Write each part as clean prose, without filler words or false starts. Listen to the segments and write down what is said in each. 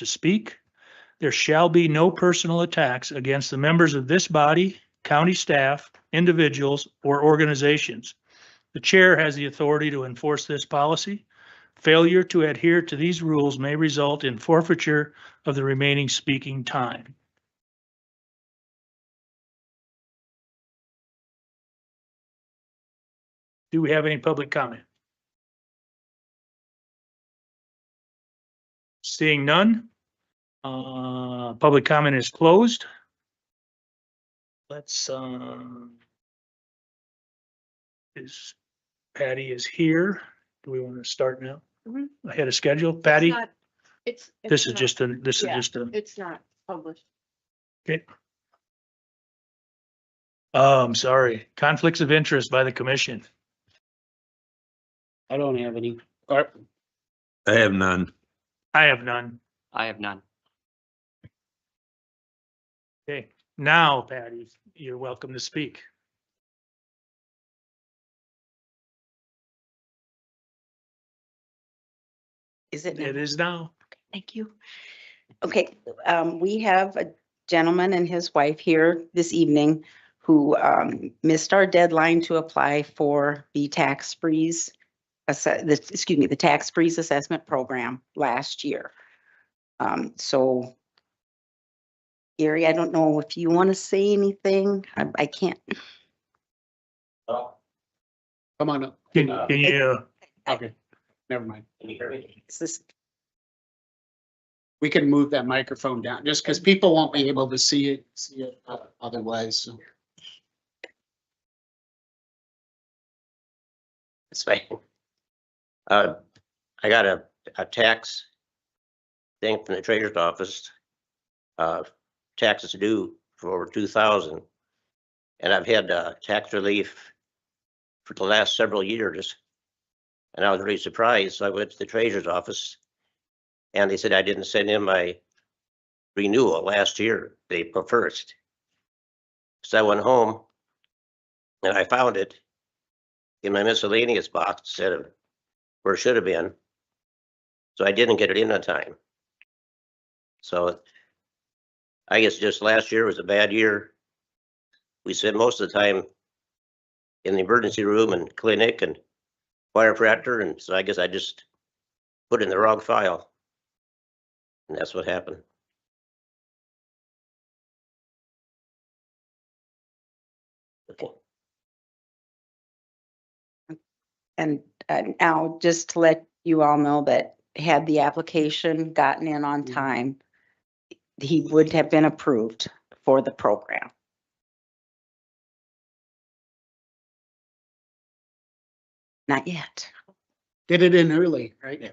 to speak. There shall be no personal attacks against the members of this body, county staff, individuals, or organizations. The chair has the authority to enforce this policy. Failure to adhere to these rules may result in forfeiture of the remaining speaking time. Do we have any public comment? Seeing none, public comment is closed. Let's, Patty is here. Do we want to start now? Ahead of schedule? Patty? This is just a, It's not published. okay. I'm sorry. Conflicts of interest by the commission. I don't have any. I have none. I have none. I have none. Okay, now Patty, you're welcome to speak. Is it? It is now. Thank you. Okay, we have a gentleman and his wife here this evening who missed our deadline to apply for the tax freeze, the tax freeze assessment program last year. So Gary, I don't know if you want to say anything. I can't. Come on up. Can you, Okay, never mind. Is this, We can move that microphone down just because people won't be able to see it otherwise. So. That's fine. I got a tax thing from the treasurer's office. Taxes due for over 2,000. And I've had tax relief for the last several years. And I was really surprised. So I went to the treasurer's office and they said I didn't send in my renewal last year, April 1st. So I went home and I found it in my miscellaneous box instead of where it should have been. So I didn't get it in on time. So I guess just last year was a bad year. We spent most of the time in the emergency room and clinic and chiropractor, and so I guess I just put in the wrong file. And that's what happened. Okay. and now just to let you all know that had the application gotten in on time, he would have been approved for the program. Not yet. Did it in early, right?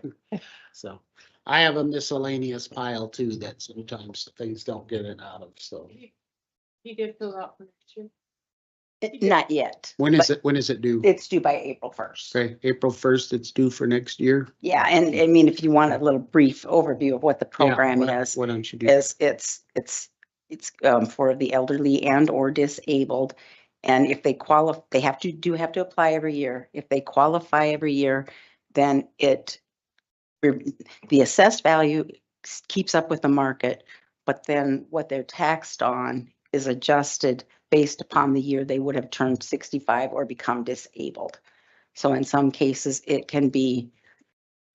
So I have a miscellaneous pile too that sometimes things don't get it out of, so. You did fill out for next year? Not yet. When is but it, when is it due? It's due by April 1st. Okay, April 1st, it's due for next year? Yeah, and I mean, if you want a little brief overview of what the program Yeah, is. why don't you do? Is it's for the elderly and or disabled. And if they qualify, they have to apply every year. If they qualify every year, then the assessed value keeps up with the market, but then what they're taxed on is adjusted based upon the year they would have turned 65 or become disabled. So in some cases, it can be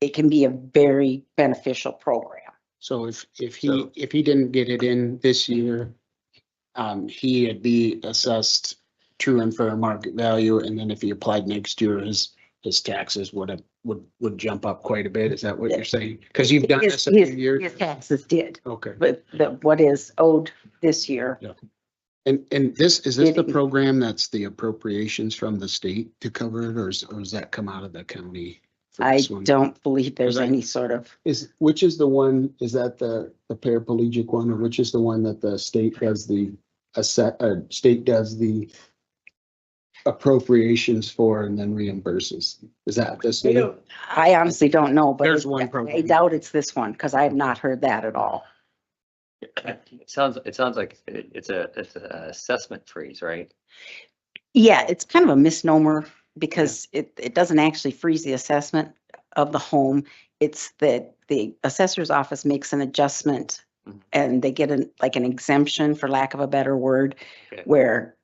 a very beneficial program. So if he didn't get it in this year, he'd be assessed true and fair market value, and then if he applied next year, his taxes would jump up quite a bit. Is that what you're saying? Because you've done this a few years. His taxes did, Okay. but what is owed this year. Yeah. And is this the Did- program that's the appropriations from the state to cover it, or does that come out of the county? for I this one? don't believe there's Was I- any sort of, Which is the one, is that the paraplegic one, or which is the one that the state does the appropriations for and then reimburses? Is that this? one? I honestly don't know, but There's it- one I program. doubt it's this one because I have not heard that at all. It sounds like it's a assessment freeze, right? Yeah, it's kind of a misnomer because it doesn't actually freeze the assessment. of the home. It's that the assessor's office makes an adjustment Mhm. and they get like an exemption, for lack of a better word, Okay. where,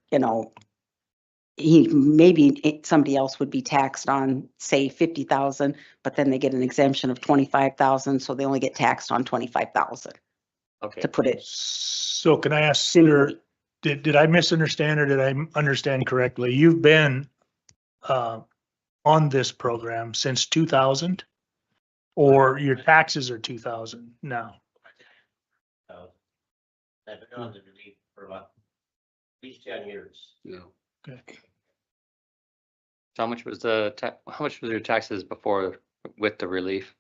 somebody else would be taxed on, say, 50,000, but then they get an exemption of 25,000, so they only get taxed on 25,000, Okay. to put it. So can I ask, Senator, did I misunderstand or did I understand correctly? You've been on this program since 2000? Or your taxes are 2000 now? I've been on the relief for about at least 10 years. Yeah. So how much was your taxes before with the relief?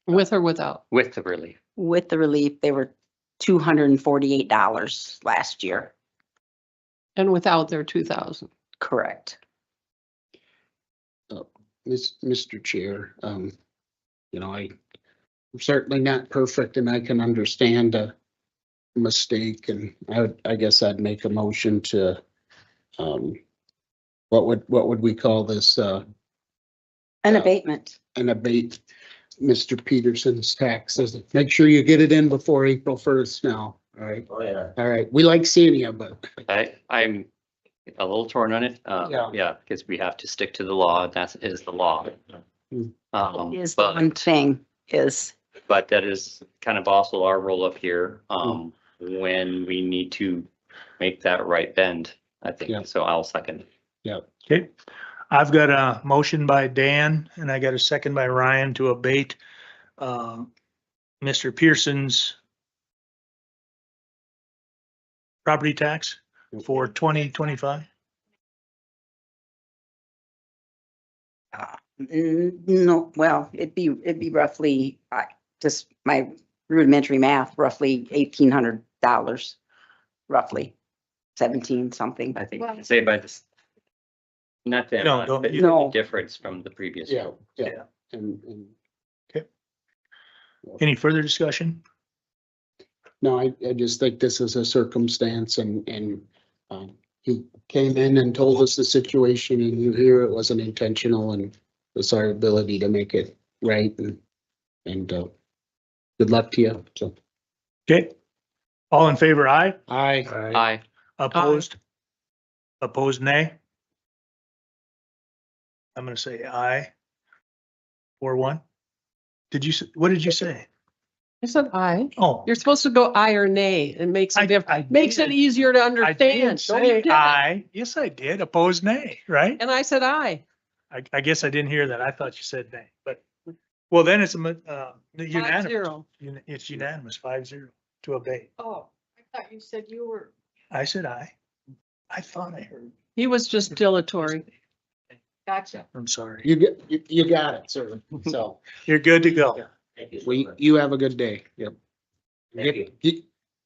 With or without? With the relief? With the relief, they were $248 last year. And without their 2,000. Correct. Mr. Chair, I'm certainly not perfect and I can understand a mistake and I guess I'd make a motion to, what would we call this, An Yeah. abatement. and abate Mr. Peterson's taxes. Make sure you get it in before April 1st now. All right. Oh, yeah. All right. We like seeing you, but I'm a little torn on it. Yeah. Yeah, because we have to stick to the law. That is the law. Is the one thing is, But that is kind of also our role up here, when we need to make that right bend, I Yeah. think. So I'll second. Okay, I've got a motion by Dan and I got a second by Ryan to abate Mr. Pearson's property tax for 2025. no, well, it'd be roughly, just my rudimentary math, roughly $1,800, roughly 17 something. I think, say by this. Not that, No, much, don't- but it's No. a difference from the previous. yeah, year. yeah. And Any further discussion? no, I just think this is a circumstance and he came in and told us the situation and you hear it wasn't intentional and it's our ability to make it right and good luck to you. So Okay, all in favor, aye? Aye. Opposed? Opposed, nay? I'm gonna say aye. 4-1. What did you say? I said aye. Oh. You're supposed to go aye or nay. It makes I- a difference. I Makes it did. easier to I understand. did No, you say didn't. aye. Yes, I did. Opposed, nay, right? And I said aye. I guess I didn't hear that. I thought you said nay, but, well, then it's unanimous. 5-0. It's unanimous, 5-0 to abate. Oh, I thought you said you were. I said aye. I thought I heard. He was just dilatory. Gotcha. I'm sorry. you got it, sir. So You're good to go. Thank you so much. you have a good day. Yep. Thank you.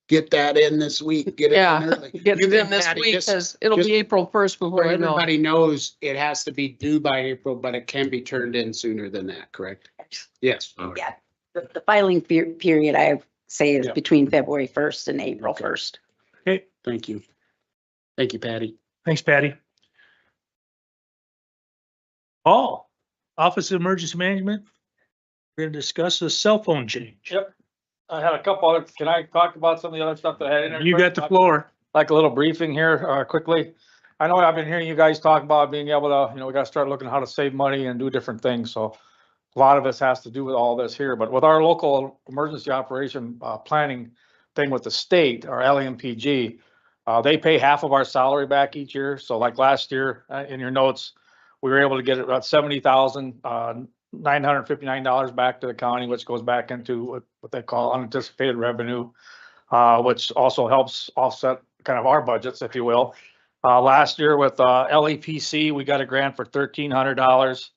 Get that in this week. Get it in Yeah, early. get You it in can, this Patty, week just- because it'll just be April 1st before So I know. everybody knows it has to be due by April, but it can be turned in sooner than that, correct? Yes. Yeah, the filing period, I say, is Yeah. between February 1st and April 1st. Okay, Thank you. Thank you, Patty. thanks, Patty. Paul, Office of Emergency Management. We're gonna discuss the cell phone change. Yep. I had a couple other, can I talk about some of the other stuff that I had in there? You got the floor. Like a little briefing here, quickly. I know I've been hearing you guys talk about being able to, we gotta start looking how to save money and do different things, so. A lot of this has to do with all this here, but with our local emergency operation, planning thing with the state, our LEMPG. They pay half of our salary back each year, so like last year, in your notes, we were able to get about $70,959 back to the county, which goes back into what they call unanticipated revenue, which also helps offset kind of our budgets, if you will. Last year with LEPC, we got a grant for $1,300.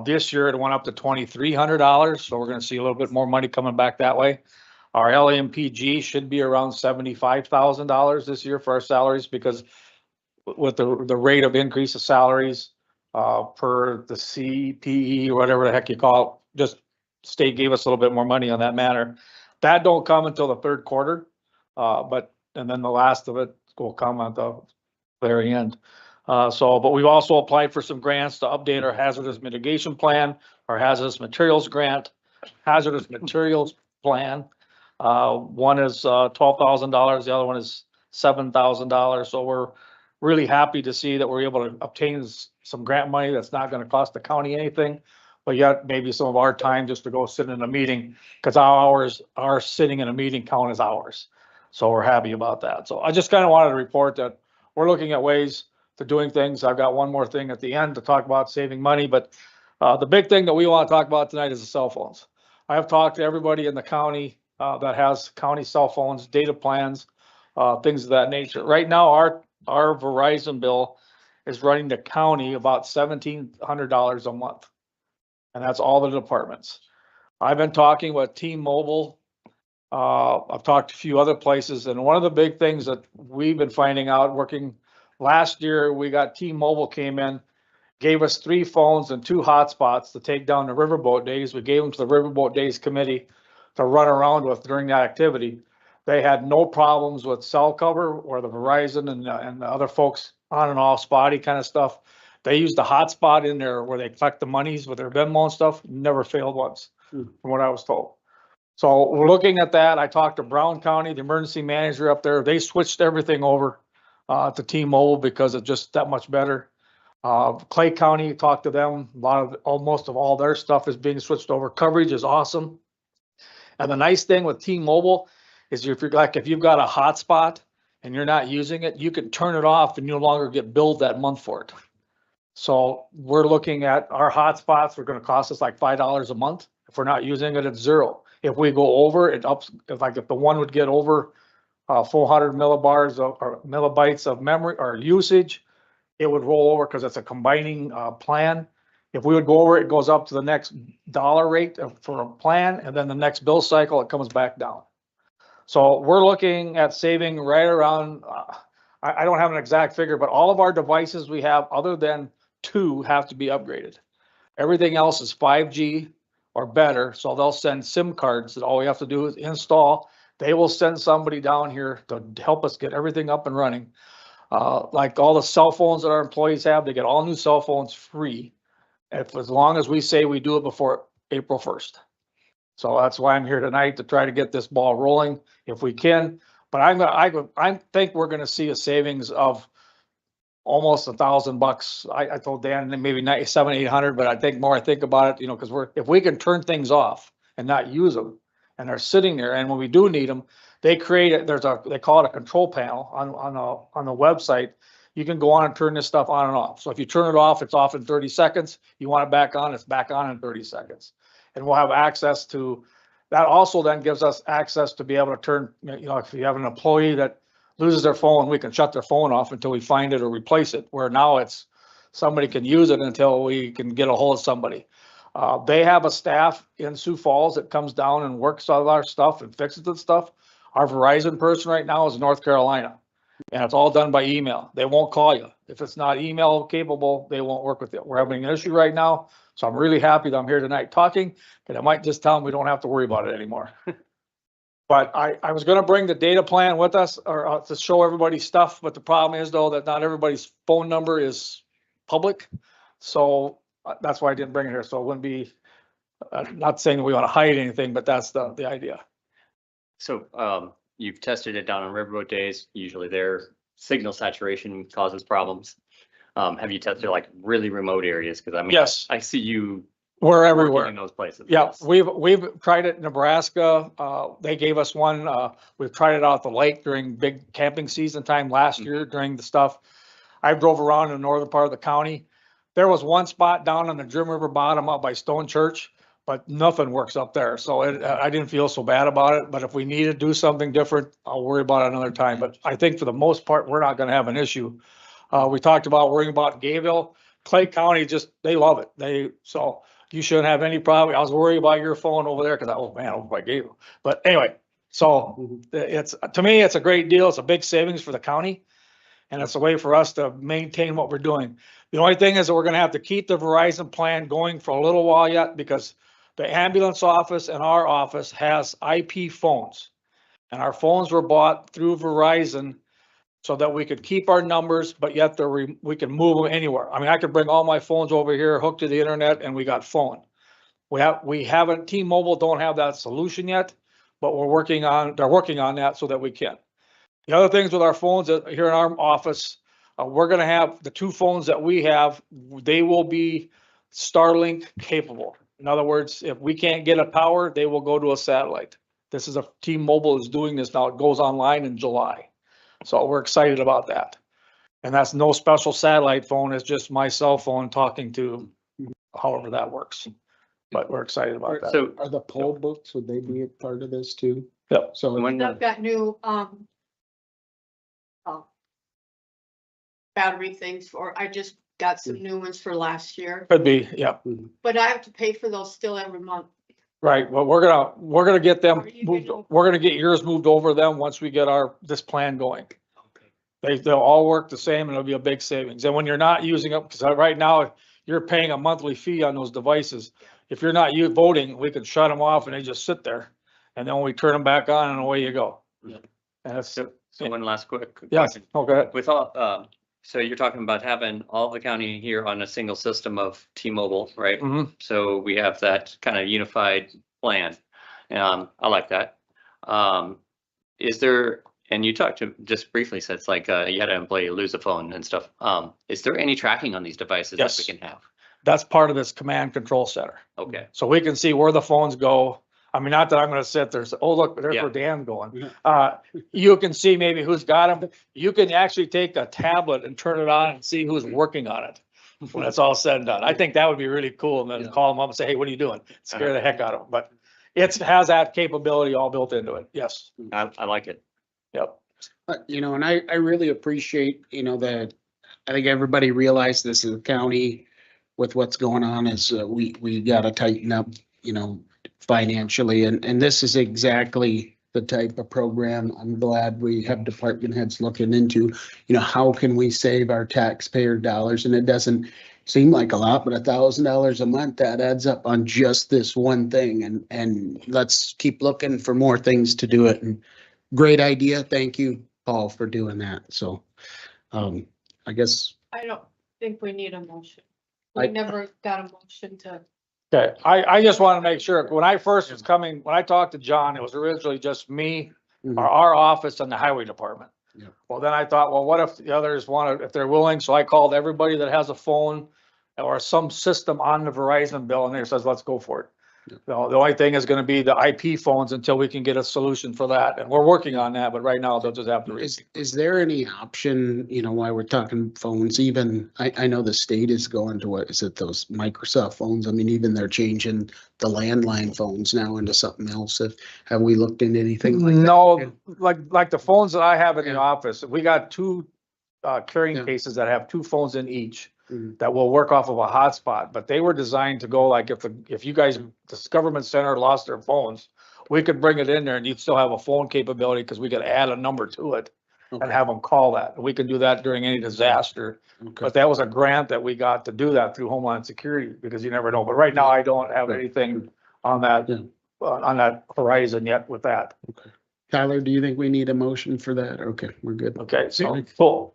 This year it went up to $2,300, so we're gonna see a little bit more money coming back that way. Our LEMPG should be around $75,000 this year for our salaries because with the rate of increase of salaries per the CPE or whatever the heck you call it, just state gave us a little bit more money on that matter. That don't come until the third quarter, and then the last of it will come at the very end. But we've also applied for some grants to update our hazardous mitigation plan, our hazardous materials plan. One is $12,000, the other one is $7,000. So we're really happy to see that we're able to obtain some grant money that's not gonna cost the county anything, but yet maybe some of our time just to go sit in a meeting, because our sitting in a meeting count as hours. So we're happy about that. So I just kind of wanted to report that we're looking at ways to doing things. I've got one more thing at the end to talk about saving money, but the big thing that we want to talk about tonight is the cell phones. I have talked to everybody in the county that has county cell phones, data plans, things of that nature. Right now, our Verizon bill is running the county about $1,700 a month. And that's all the departments. I've been talking with T-Mobile. I've talked to a few other places, and one of the big things that we've been finding out working last year, we got T-Mobile came in, gave us 3 phones and 2 hotspots to take down the Riverboat Days. We gave them to the Riverboat Days committee to run around with during that activity. They had no problems with cell cover or the Verizon and the other folks on and off spotty kind of stuff. They used the hotspot in there where they collect the monies with their Venmo and stuff, never failed once, from what I was told. So we're looking at that. I talked to Brown County, the emergency manager up there. They switched everything over to T-Mobile because it's just that much better. Clay County, talked to them. Most of all their stuff is being switched over. Coverage is awesome. And the nice thing with T-Mobile is if you've got a hotspot and you're not using it, you can turn it off and no longer get billed that month for it. So we're looking at our hotspots. We're going to cost us like $5 a month. If we're not using it, it's 0. If we go over, it ups. If the one would get over 400 millibars or millibytes of memory or usage, it would roll over because it's a combining plan. If we would go over, it goes up to the next dollar rate for a plan, and then the next bill cycle, it comes back down. So we're looking at saving right around, I don't have an exact figure, but all of our devices we have, other than 2, have to be upgraded. Everything else is 5G or better, so they'll send SIM cards that all we have to do is install. They will send somebody down here to help us get everything up and running. Like all the cell phones that our employees have, they get all new cell phones free, as long as we say we do it before April 1st. So that's why I'm here tonight, to try to get this ball rolling if we can. But I think we're gonna see a savings of almost $1,000. I told Dan maybe 700-800, but I think more I think about it, because if we can turn things off and not use them, and they're sitting there, and when we do need them, they create it. They call it a control panel on the website. You can go on and turn this stuff on and off. So if you turn it off, it's off in 30 seconds. You want it back on, it's back on in 30 seconds. And we'll have access to that. Also then gives us access to be able to turn, if you have an employee that loses their phone, we can shut their phone off until we find it or replace it, where now it's somebody can use it until we can get a hold of somebody. They have a staff in Sioux Falls that comes down and works on our stuff and fixes the stuff. Our Verizon person right now is in North Carolina, and it's all done by email. They won't call you. If it's not email capable, they won't work with you. We're having an issue right now, so I'm really happy that I'm here tonight talking, and I might just tell them we don't have to worry about it anymore. But I was gonna bring the data plan with us, or to show everybody stuff, but the problem is though that not everybody's phone number is public. So that's why I didn't bring it here. So it wouldn't be, not saying that we want to hide anything, but that's the idea. So you've tested it down on Riverboat Days. Usually their signal saturation causes problems. Have you tested like really remote areas? Because I mean, Yes, I see you we're working everywhere. in those places. Yeah, Yes. we've tried it in Nebraska. They gave us one. We've tried it out at the lake during big camping season time last year during the stuff. I drove around in the northern part of the county. There was one spot down on the Drum River bottom up by Stone Church, but nothing works up there. So I didn't feel so bad about it. But if we need to do something different, I'll worry about it another time. But I think for the most part, we're not going to have an issue. We talked about worrying about Gayville. Clay County, they love it. So you shouldn't have any problem. I was worried about your phone over there because over by Gayville. But anyway, so to me, it's a great deal. It's a big savings for the county. And it's a way for us to maintain what we're doing. The only thing is that we're going to have to keep the Verizon plan going for a little while yet, because the ambulance office and our office has IP phones. And our phones were bought through Verizon so that we could keep our numbers, but yet we can move them anywhere. I mean, I could bring all my phones over here, hooked to the internet, and we got phone. We haven't, T-Mobile don't have that solution yet, but they're working on that so that we can. The other things with our phones here in our office, we're gonna have the 2 phones that we have, they will be Starlink capable. In other words, if we can't get a tower, they will go to a satellite. This is T-Mobile is doing this now. It goes online in July. So we're excited about that. And that's no special satellite phone. It's just my cell phone talking to however that works. But we're excited about that. So Are the poll books, would they be a part of this too? Yep. So when, I've got new, battery things I just got some new ones for last year, Could be, yeah, but I have to pay for those still every month. right. Well, we're gonna get them Are you moved. gonna- We're gonna get yours moved over to them once we get this plan going. They'll all work the same and it'll be a big savings. And when you're not using them, because right now you're paying a monthly fee on those devices. If you're not voting, we can shut them off and they just sit there. And then we turn them back on and away you go. Yeah. And it's, so one last quick yes, question. okay. With all, so you're talking about having all the county here on a single system of T-Mobile, right? Mhm. So we have that kind of unified plan. I like that. Is there, and you talked to just briefly said it's like you had an employee lose a phone and stuff. Is there any tracking on these devices that we Yes. can have? That's part of this command control center. Okay. So we can see where the phones go. I mean, not that I'm gonna sit there and say, oh, look, there's Yeah. where Dan's going. Yeah. You can see maybe who's got them. You can actually take a tablet and turn it on and see who's working on it when it's all said and done. I think that would be really cool. And then Yeah. call them up and say, hey, what are you doing? Scare the heck out of them. But it has that capability all built into it. Yes. I like it. Yep. And I really appreciate, that I think everybody realized this is a county with what's going on is we gotta tighten up, financially. And this is exactly the type of program I'm glad we have department heads looking into, how can we save our taxpayer dollars? And it doesn't seem like a lot, but $1,000 a month, that adds up on just this one thing. And let's keep looking for more things to do it. And great idea. Thank you, Paul, for doing that. So, I guess, I don't think we need a motion. I- We never got a motion to. Okay. I just want to make sure, when I first was coming, when I talked to John, it was originally just me, our office and the highway department. Yeah. Well, then I thought, well, what if the others if they're willing? So I called everybody that has a phone or some system on the Verizon bill and they says, let's go for it. Yeah. The only thing is gonna be the IP phones until we can get a solution for that. And we're working on that, but right now they'll just have to. is there any option, while we're talking phones, even, I know the state is going to what, is it those Microsoft phones? I mean, even they're changing the landline phones now into something else. Have we looked into anything like that? No, like the phones that I have in the Yeah. office, we got 2 carrying Yeah. cases that have 2 phones in each. Mhm. That will work off of a hotspot, but they were designed to go like if you guys, this government center lost their phones, we could bring it in there and you'd still have a phone capability because we could add a number to it and Okay. have them call that. We can do that during any disaster. Okay. But that was a grant that we got to do that through Homeland Security because you never know. But right now I don't have anything on that, Yeah. on that horizon yet with that. Tyler, do you think we need a motion for that? Okay, we're good. Okay, so cool.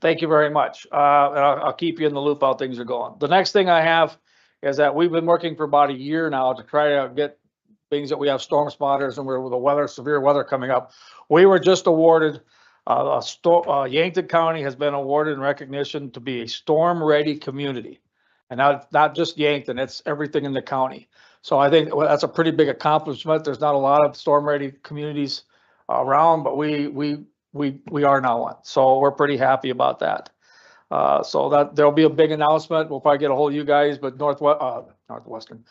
Thank you very much. And I'll keep you in the loop how things are going. The next thing I have is that we've been working for about a year now to try to get things that we have storm spotters and we're with the severe weather coming up. We were just awarded, Yankton County has been awarded in recognition to be a storm-ready community. And not just Yankton, it's everything in the county. So I think that's a pretty big accomplishment. There's not a lot of storm-ready communities around, but we are now one. So we're pretty happy about that. So that there'll be a big announcement. We'll probably get a hold of you guys, but Northwestern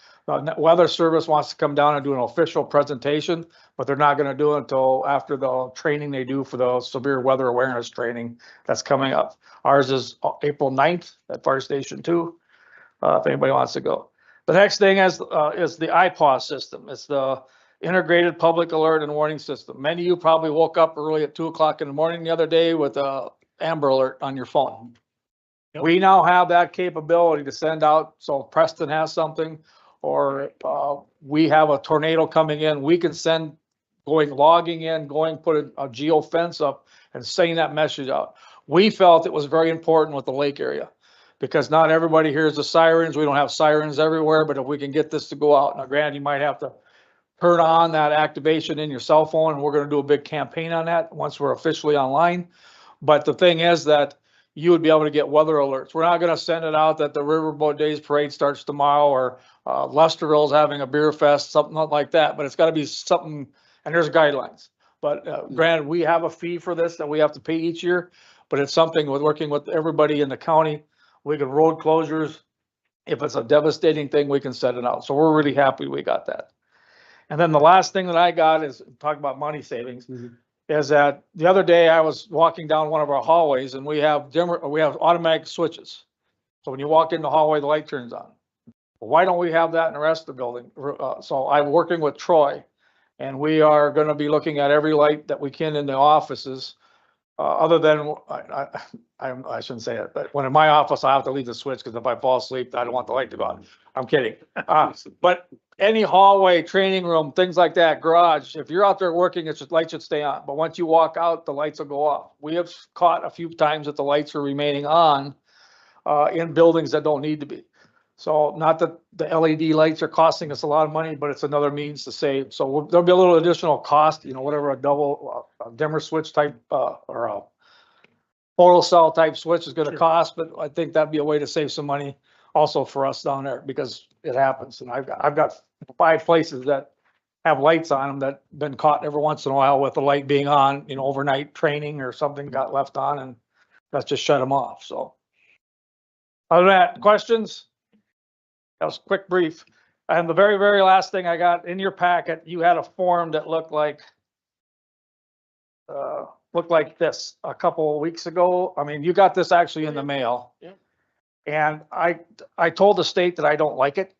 Weather Service wants to come down and do an official presentation, but they're not going to do it until after the training they do for the severe weather awareness training that's coming up. Ours is April 9th at Fire Station 2. If anybody wants to go. The next thing is the IPAWS system. It's the Integrated Public Alert and Warning System. Many of you probably woke up early at 2:00 in the morning the other day with a Amber Alert on your phone. Yep. We now have that capability to send out, so if Preston has something, or we have a tornado coming in, we can send, logging in, put a geo fence up, and sending that message out. We felt it was very important with the lake area because not everybody hears the sirens. We don't have sirens everywhere, but if we can get this to go out, now granted, you might have to turn on that activation in your cell phone, and we're gonna do a big campaign on that once we're officially online. But the thing is that you would be able to get weather alerts. We're not gonna send it out that the Riverboat Days Parade starts tomorrow, or Lesterville's having a beer fest, something like that, but it's gotta be something, and there's guidelines. But granted, we have a fee for this that we have to pay each year, but it's something with working with everybody in the county. We can road closures. If it's a devastating thing, we can set it out. So we're really happy we got that. And then the last thing that I got is, talk about money savings, is that the other day I was walking down one of our hallways and we have automatic switches. So when you walk in the hallway, the light turns on. Well, why don't we have that in the rest of the building? So I'm working with Troy, and we are gonna be looking at every light that we can in the offices. Other than, I shouldn't say it, but when in my office, I have to leave the switch, because if I fall asleep, I don't want the light to go on. I'm kidding. But any hallway, training room, things like that, garage, if you're out there working, it's just, light should stay on. But once you walk out, the lights will go off. We have caught a few times that the lights are remaining on in buildings that don't need to be. So not that the LED lights are costing us a lot of money, but it's another means to save. So there'll be a little additional cost, whatever a double dimmer switch type or a photo cell type switch is gonna cost, but I think that'd be a way to save some money also for us down there, because it happens. And I've got 5 places that have lights on them that been caught every once in a while with the light being on, overnight training or something got left on, and that's just shut them off. So other than that, questions? That was a quick brief. And the very, very last thing I got in your packet, you had a form that looked like this a couple of weeks ago. I mean, you got this actually in the mail. Yeah. And I told the state that I don't like it.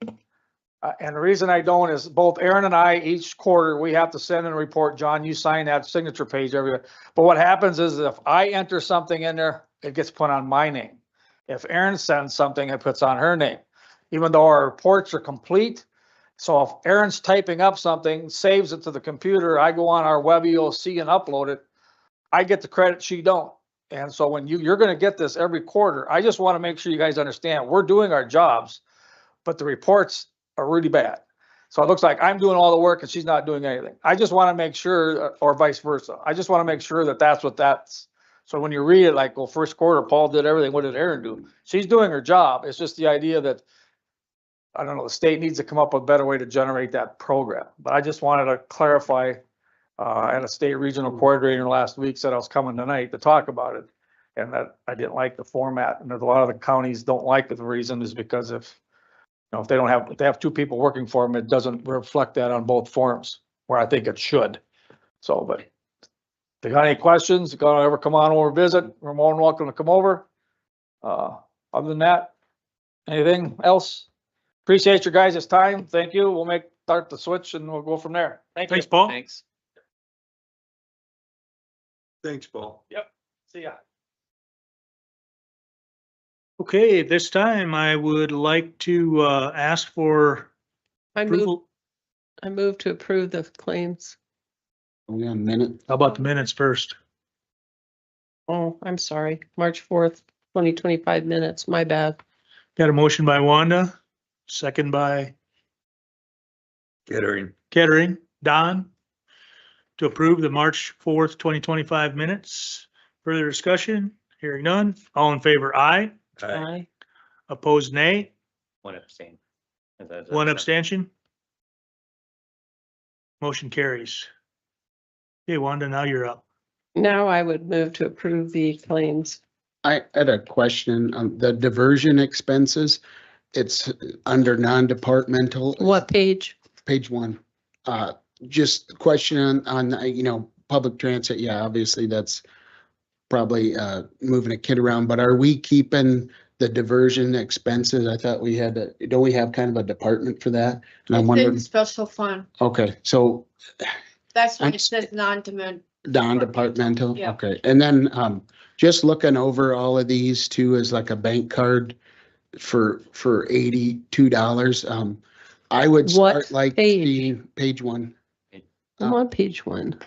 And the reason I don't is both Aaron and I, each quarter, we have to send in a report. John, you sign that signature page every, but what happens is if I enter something in there, it gets put on my name. If Aaron sends something, it puts on her name, even though our reports are complete. So if Aaron's typing up something, saves it to the computer, I go on our web EOC and upload it, I get the credit, she don't. And so when you're gonna get this every quarter, I just wanna make sure you guys understand, we're doing our jobs, but the reports are really bad. So it looks like I'm doing all the work and she's not doing anything. I just wanna make sure, or vice versa. I just wanna make sure that that's what that's. So when you read it, like, well, first quarter, Paul did everything, what did Aaron do? She's doing her job. It's just the idea that, I don't know, the state needs to come up with a better way to generate that program. But I just wanted to clarify, and a state regional coordinator last week said I was coming tonight to talk about it. And that I didn't like the format, and there's a lot of the counties don't like it. The reason is because if they don't have, if they have 2 people working for them, it doesn't reflect that on both forms, where I think it should. So, but if they got any questions, you gotta ever come on over, visit, we're more than welcome to come over. Other than that, anything else? Appreciate your guys' time. Thank you. We'll start the switch and we'll go from there. Thank you. Thanks, Paul. Thanks. Thanks, Paul. See ya. Okay, this time I would like to ask for I approval. move to approve the claims. We got a minute. How about the minutes first? Oh, I'm sorry, March 4th, 2025 minutes, my bad. Got a motion by Wanda, second by Kettering. Kettering. Don, to approve the March 4th, 2025 minutes. Further discussion? Hearing none. All in favor, aye. Aye. Opposed, nay. One abstain. One abstention. Motion carries. Okay, Wanda, now you're up. Now I would move to approve the claims. I had a question on the diversion expenses. It's under non-departmental. What page? Page 1. Just question on public transit. Yeah, obviously that's probably moving a kid around, but are we keeping the diversion expenses? I thought we had, don't we have kind of a department for that? And I'm It's in wondering, special fund. okay, so That's why I'm it says non-demand. non-departmental, Yeah. okay. And then just looking over all of these too, is like a bank card for $82. I would What start like page? seeing page 1. I'm on page 1.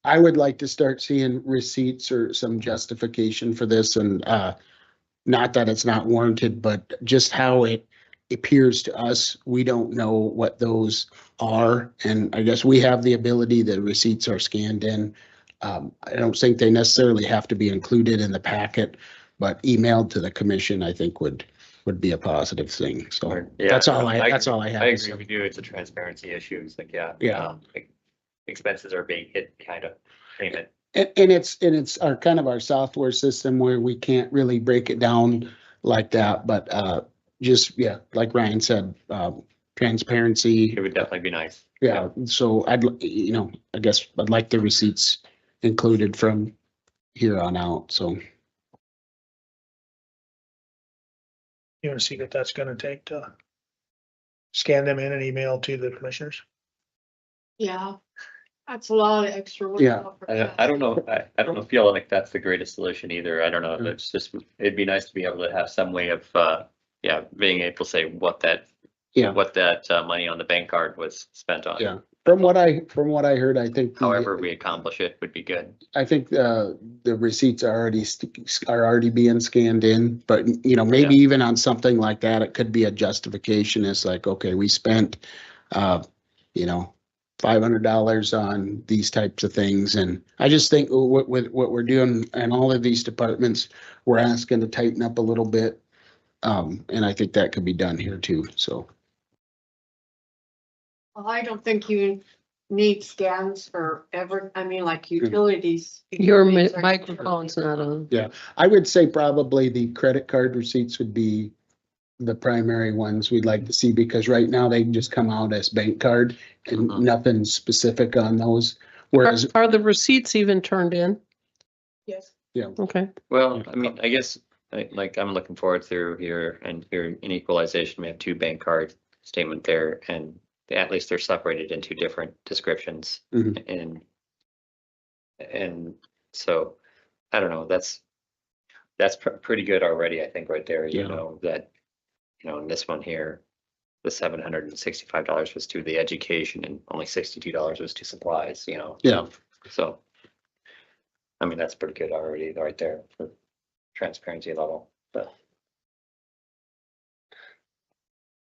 I would like to start seeing receipts or some justification for this and, not that it's not warranted, but just how it appears to us. We don't know what those are. And I guess we have the ability, the receipts are scanned in. I don't think they necessarily have to be included in the packet, but emailed to the commission, I think would be a positive thing. So Yeah, that's all I have. I to agree say. with you. It's a transparency issue. It's like, yeah. Yeah. Expenses are being hit behind a payment. And it's our kind of our software system where we can't really break it down like that, but just, yeah, like Ryan said, transparency. It would definitely be nice. Yeah, so I guess I'd like the receipts included from here on out, so. You want to see what that's gonna take to scan them in and email to the commissioners? Yeah, that's a lot of extra work. Yeah. I don't know, I don't feel like that's the greatest solution either. I don't know. Mm. It's just, it'd be nice to be able to have some way of, being able to say what that money on the bank card was spent on. Yeah, from what I heard, I think. However we accomplish it would be good. I think the receipts are already being scanned in, but maybe even on something like that, it could be a justification. It's like, okay, we spent, $500 on these types of things. And I just think what we're doing in all of these departments, we're asking to tighten up a little bit. And I think that could be done here too, so. Well, I don't think you need scans for like utilities. Your Utilities are- microphone's not on. Yeah, I would say probably the credit card receipts would be the primary ones we'd like to see, because right now they just come out as bank card and nothing specific on those. Whereas, Are the receipts even turned in? Yes. Okay. Well, I mean, I guess, like, I'm looking forward through here and here in equalization, we have two bank card statement there, and at least they're separated into different descriptions. Mhm. And so, I don't know, that's pretty good already, I think, right there, Yeah. that, in this one here, the $765 was to the education and only $62 was to supplies, Yeah. So, I mean, that's pretty good already right there for transparency level, but.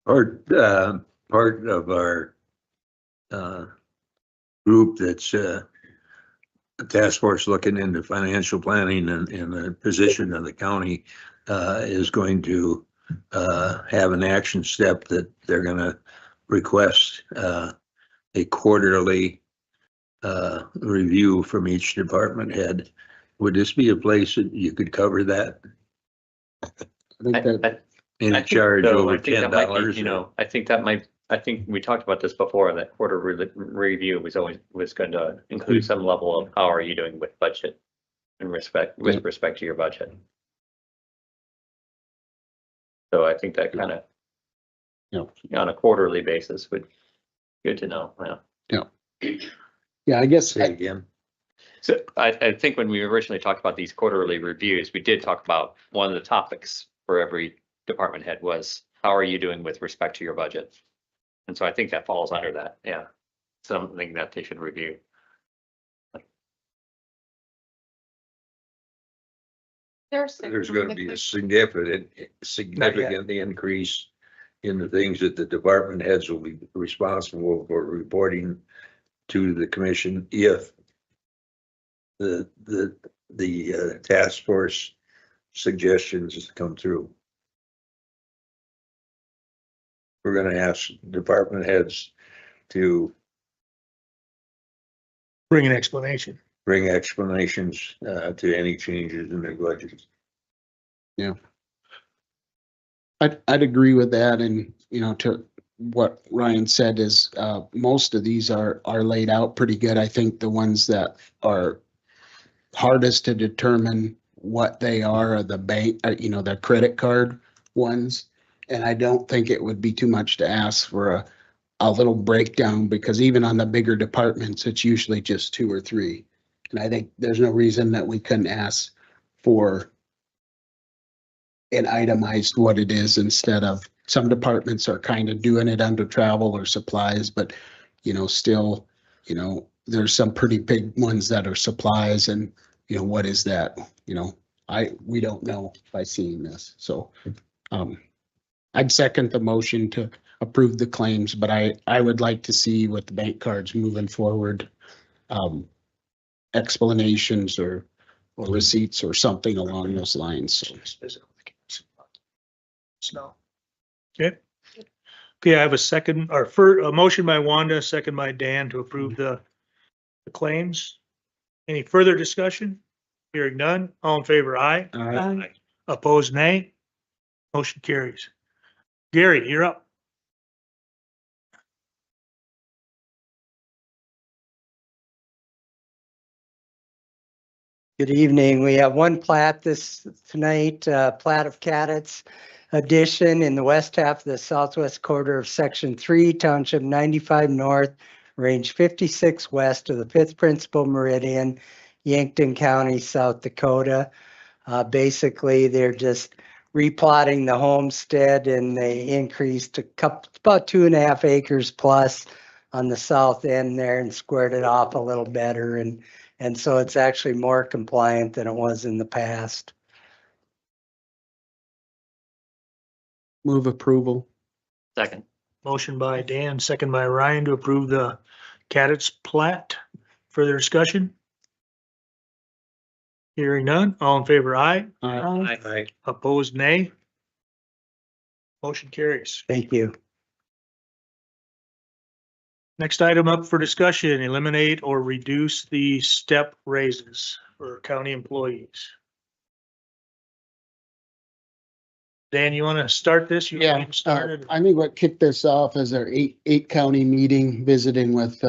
Part of our group that's a task force looking into financial planning and the position of the county is going to have an action step that they're gonna request a quarterly review from each department head. Would this be a place that you could cover that? I think that, Any charge over I think that might be, $10? I think we talked about this before, that quarter review was going to include some level of how are you doing with budget and with respect to your budget. So I think that kind of, on a quarterly basis would, good to know, yeah, I guess. Say again. So I think when we originally talked about these quarterly reviews, we did talk about one of the topics for every department head was, how are you doing with respect to your budget? And so I think that falls under that, something that they should review. There's gonna be a significant increase in the things that the department heads will be responsible for reporting to the commission if the task force suggestions come through. We're gonna ask department heads to Bring an explanation. bring explanations to any changes in their budgets. Yeah. I'd agree with that, and to what Ryan said is most of these are laid out pretty good. I think the ones that are hardest to determine what they are the bank, the credit card ones. And I don't think it would be too much to ask for a little breakdown, because even on the bigger departments, it's usually just 2 or 3. And I think there's no reason that we couldn't ask for an itemized what it is, instead of, some departments are kind of doing it under travel or supplies, but still, there's some pretty big ones that are supplies and, what is that? We don't know by seeing this. So, I'd second the motion to approve the claims, but I would like to see with the bank cards moving forward, explanations or receipts or something along those lines. So, okay. Okay, I have a second, or for a motion by Wanda, second by Dan to approve the claims. Any further discussion? Hearing none, all in favor, aye. Aye. Opposed, nay. Motion carries. Gary, you're up. Good evening. We have one plat tonight, plat of Cadets addition in the west half of the southwest quarter of section 3, township 95 north, range 56 west of the 5th principal meridian, Yankton County, South Dakota. Basically, they're just replotting the homestead and they increased about 2.5 acres plus on the south end there and squared it off a little better. And so it's actually more compliant than it was in the past. Move approval. Second. Motion by Dan, second by Ryan to approve the Cadets plat. Further discussion? Hearing none, all in favor, aye. Aye. Opposed, nay. Motion carries. Thank you. Next item up for discussion, eliminate or reduce the step raises for county employees. Dan, you want to start this? You want to start it? I think what kicked this off is our eight county meeting, visiting with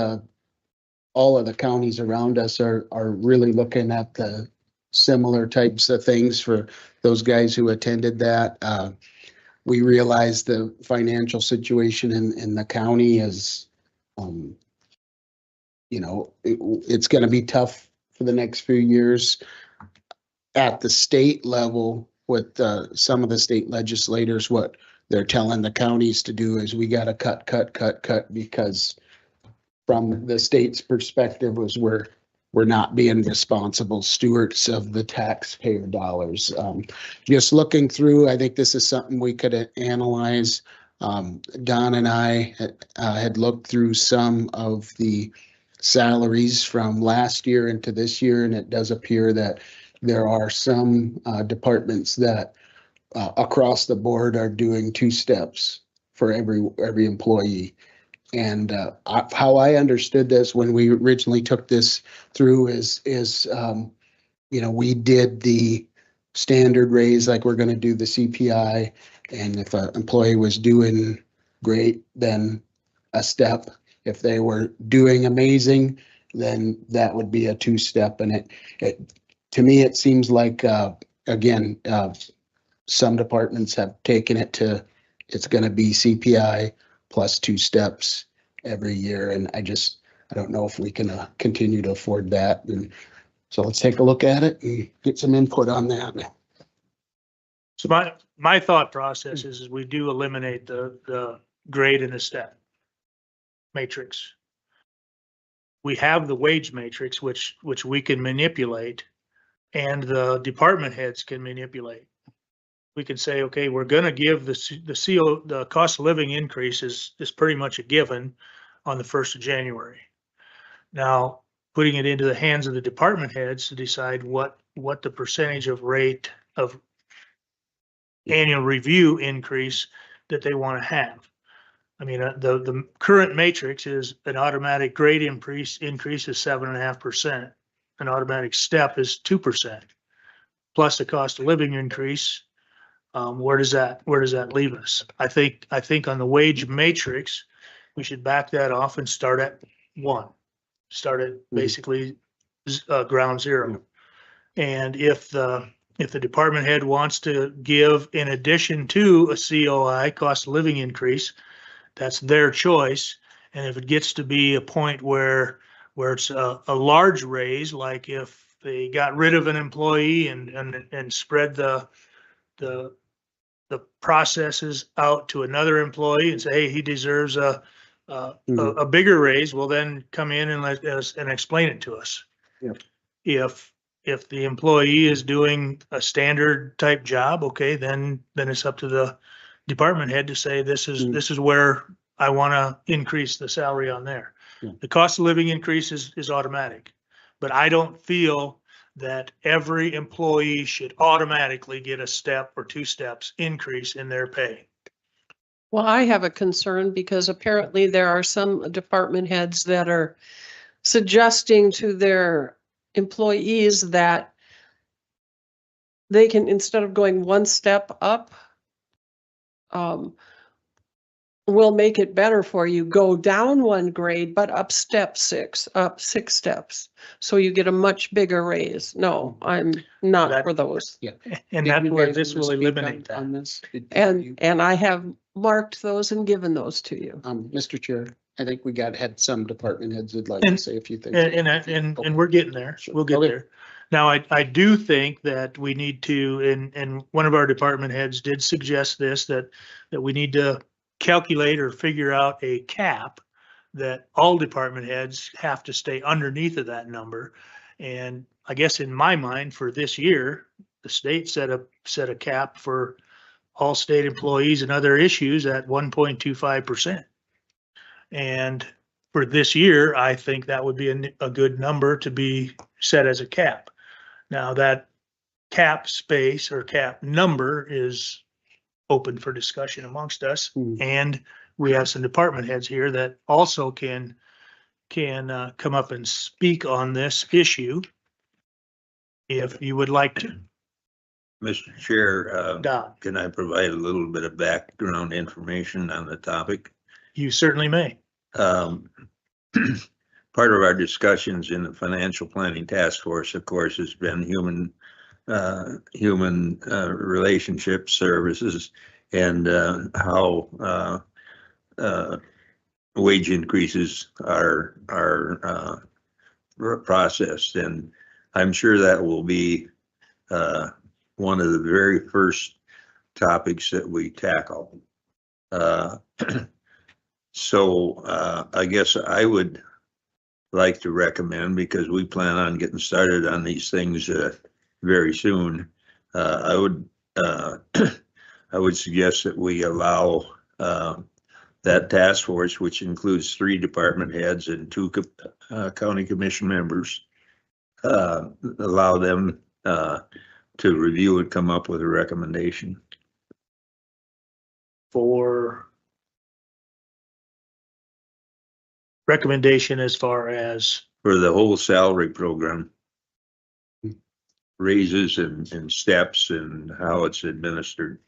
all of the counties around us are really looking at the similar types of things for those guys who attended that. We realized the financial situation in the county is, it's going to be tough for the next few years. At the state level, with some of the state legislators, what they're telling the counties to do is we got to cut because from the state's perspective was we're not being responsible stewards of the taxpayer dollars. Just looking through, I think this is something we could analyze. Don and I had looked through some of the salaries from last year into this year, and it does appear that there are some departments that across the board are doing 2 steps for every employee. And how I understood this when we originally took this through is we did the standard raise like we're going to do the CPI. And if an employee was doing great, then a step. If they were doing amazing, then that would be a 2-step. And it to me, it seems like, again, some departments have taken it to, it's going to be CPI plus 2 steps every year. And I don't know if we can continue to afford that. And so let's take a look at it and get some input on that. So my thought process is we do eliminate the grade and the step matrix. We have the wage matrix, which we can manipulate, and the department heads can manipulate. We can say, okay, we're going to give the cost of living increase is pretty much a given on the 1st of January. Now, putting it into the hands of the department heads to decide what the percentage of rate of annual review increase that they want to have. I mean, the current matrix is an automatic grade increase is 7.5%. An automatic step is 2%, plus the cost of living increase. Where does that leave us? I think on the wage matrix, we should back that off and start at 1. Start at basically ground zero. And if the department head wants to give in addition to a COI, cost of living increase, that's their choice. And if it gets to be a point where it's a large raise, like if they got rid of an employee and spread the processes out to another employee and say, hey, he deserves a a bigger raise will then come in and let us, and explain it to us. Yep. If the employee is doing a standard type job, okay, then it's up to the department head to say, this is where I want to increase the salary on there. Yeah. The cost of living increase is automatic, but I don't feel that every employee should automatically get a step or 2 steps increase in their pay. Well, I have a concern because apparently there are some department heads that are suggesting to their employees that they can, instead of going 1 step up, we'll make it better for you. Go down 1 grade, but up 6 steps. So you get a much bigger raise. No, I'm not for those. And Did that's you where guys this will speak eliminate on that. this? And I have marked those and given those to you. Mr. Chair, I think we had some department heads that'd like to And- say a few things. And we're getting there. We'll get Okay. there. Now, I do think that we need to, and one of our department heads did suggest this, that we need to calculate or figure out a cap that all department heads have to stay underneath of that number. And I guess in my mind, for this year, the state set a cap for all state employees and other issues at 1.25%. And for this year, I think that would be a good number to be set as a cap. Now, that cap space or cap number is open for discussion amongst us. And we have some department heads here that also can come up and speak on this issue if you would like to. Mr. Chair, Don, can I provide a little bit of background information on the topic? you certainly may. Part of our discussions in the financial planning task force, of course, has been human relationship services and how wage increases are processed. And I'm sure that will be one of the very first topics that we tackle. So I guess I would like to recommend, because we plan on getting started on these things very soon, I would suggest that we allow that task force, which includes 3 department heads and 2 county commission members, allow them to review and come up with a recommendation. For recommendation as far as, For the whole salary program, raises and steps and how it's administered.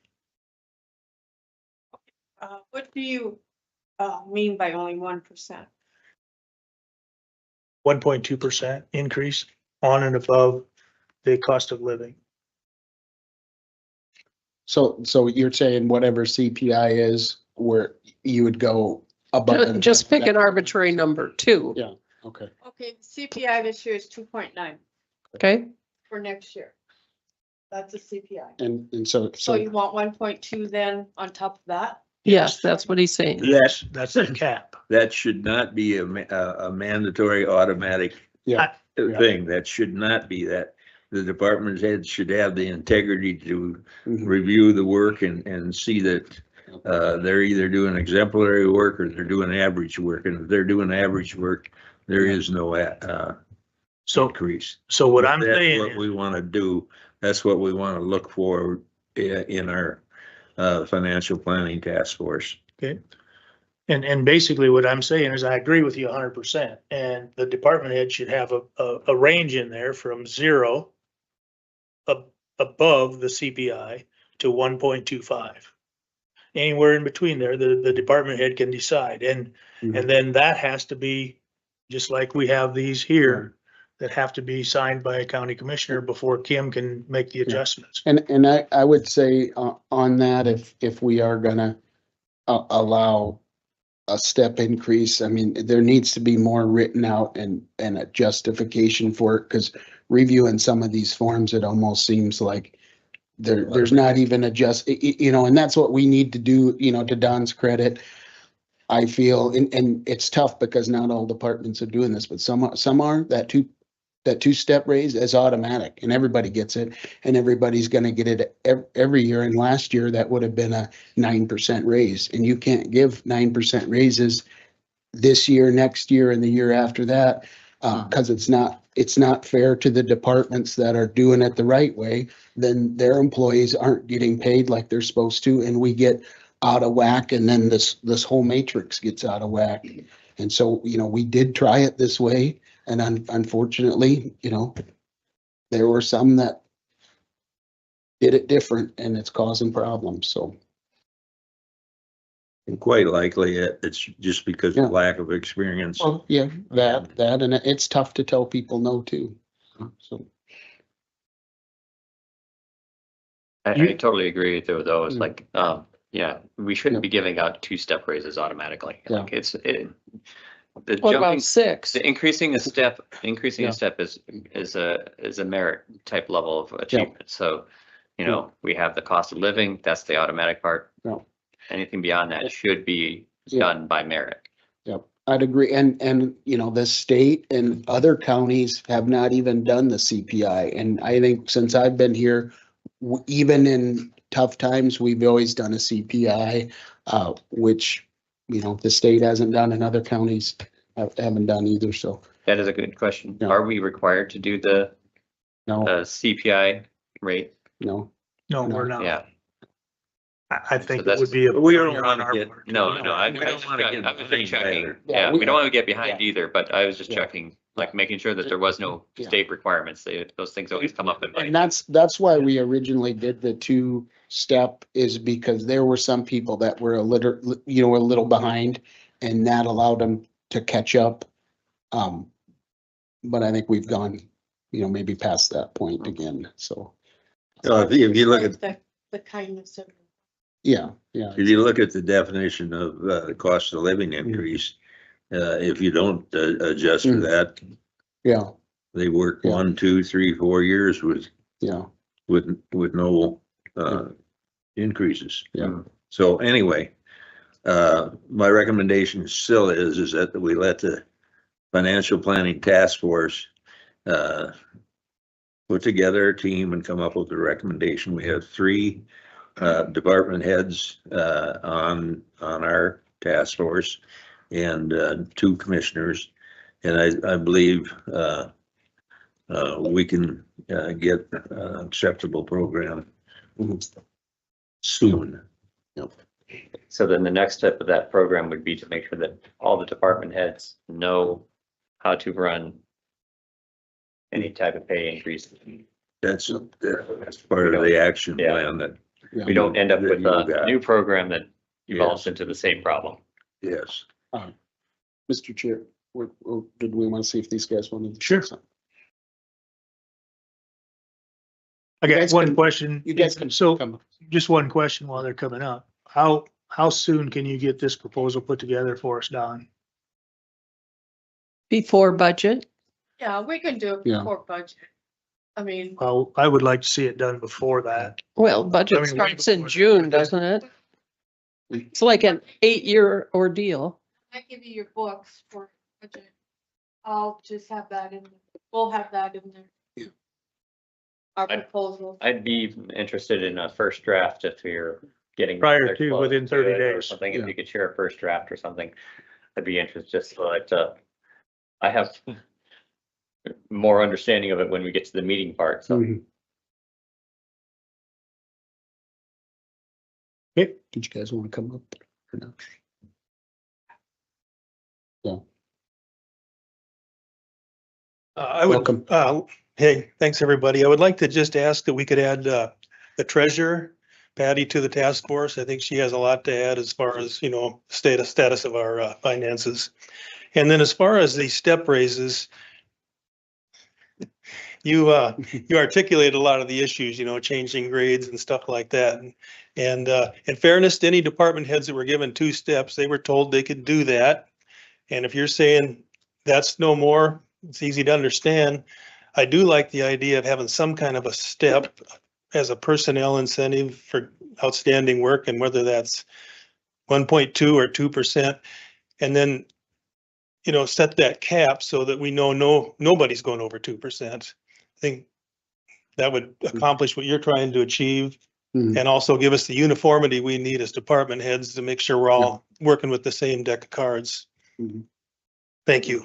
What do you mean by only 1%? 1.2% increase on and above the cost of living. So you're saying whatever CPI is, where you would go above? Just pick an arbitrary number, 2. Yeah. Okay. Okay, CPI this year is 2.9 Okay? for next year. That's a CPI. And so So you want 1.2 then on top of that? Yes, that's what he's saying. That's the cap. That should not be a mandatory automatic Yeah. thing. That should not be that. The department heads should have the integrity to review the work and see that they're either doing exemplary work or they're doing average work. And if they're doing average work, there is no increase. So what I'm That's saying what is, we want to do. That's what we want to look for in our financial planning task force. okay. And basically what I'm saying is I agree with you 100%. And the department head should have a range in there from 0 above the CPI to 1.25. Anywhere in between there, the department head can decide. And then that has to be, just like we have these here, that have to be signed by a county commissioner before Kim can make the adjustments. And I would say on that, if we are gonna allow a step increase, I mean, there needs to be more written out and a justification for it, because reviewing some of these forms, it almost seems like there's not even and that's what we need to do, to Don's credit. I feel, and it's tough because not all departments are doing this, but some are, that two-step raise is automatic and everybody gets it and everybody's gonna get it every year. And last year that would have been a 9% raise, and you can't give 9% raises this year, next year, and the year after that, because it's not fair to the departments that are doing it the right way. Then their employees aren't getting paid like they're supposed to, and we get out of whack, and then this whole matrix gets out of whack. And so, we did try it this way, and unfortunately, there were some that did it different, and it's causing problems, so. And quite likely it's just because Yeah. of lack of experience. Well, yeah, that, and it's tough to tell people no too, so. I You- totally agree with those, Mm. like, yeah, we shouldn't be giving out two-step raises automatically. Yeah. Like the What jumping, about six? the increasing a step Yeah. is a merit type level of achievement. So, we have the cost of living, that's the automatic part. Yeah. Anything beyond that should be Yeah. done by merit. Yep, I'd agree. And, the state and other counties have not even done the CPI. And I think since I've been here, even in tough times, we've always done a CPI, which, the state hasn't done and other counties haven't done either. So, That is a good question. Yeah. Are we required to do the no, CPI rate? no. No, No. we're not. Yeah. I think it that's- would be. We don't on wanna our get- part. No, I We was don't just wanna checking. get I was just behind checking. either. Yeah, Yeah, we- we don't want to get behind either, but I was just Yeah. checking, like making sure that there was no Yeah. state requirements. Those things always come up in And my. that's why we originally did the two-step, is because there were some people that were a little behind, and that allowed them to catch up. But I think we've gone, maybe past that point again, so, If you look at, The kindness of. yeah. if you look at the definition of the cost of living increase, if you don't adjust for Mm. that, Yeah, they work Yeah. 1, 2, 3, 4 years with yeah, no increases. Yeah. So anyway, my recommendation still is that we let the financial planning task force put together a team and come up with a recommendation. We have 3 department heads on our task force and 2 commissioners. And I believe we can get an acceptable program soon. So then the next step of that program would be to make sure that all the department heads know how to run any type of pay increase. That's part of the action Yeah. plan that, yeah. We don't end up That with you a got. new program that evolves Yes. into the same problem. yes. Mr. Chair, did we want to see if these guys wanted? to say Sure. something? I You got guys one can- question. You guys can So come. just one question while they're coming up. How soon can you get this proposal put together for us, Don? Before budget? Yeah, we can do it Yeah. before budget. I mean, Well, I would like to see it done before that. Well, I budget mean, starts way in before. June, doesn't it? It's like an 8-year ordeal. I give you your books for budget. I'll just have that in, we'll have that in there. Yeah. Our I- proposal. I'd be interested in a first draft if you're getting. Prior that to, close within 30 it or days. Something, Yeah. if you could share a first draft or something, I'd be interested, just so that, I have more understanding of it when we get to the meeting part, so. Mhm. Okay. Did you guys want to come up? or no? I would, Welcome. hey, thanks, everybody. I would like to just ask that we could add the treasurer, Patty, to the task force. I think she has a lot to add as far as, status of our finances. And then as far as the step raises, you articulate a lot of the issues, changing grades and stuff like that. And in fairness to any department heads that were given 2 steps, they were told they could do that. And if you're saying that's no more, it's easy to understand. I do like the idea of having some kind of a step as a personnel incentive for outstanding work, and whether that's 1.2 or 2%. And then, set that cap so that we know nobody's going over 2%. I think that would accomplish what you're trying to achieve. Mhm. And also give us the uniformity we need as department heads to make sure we're all working with the same deck of cards. Mhm. Thank you.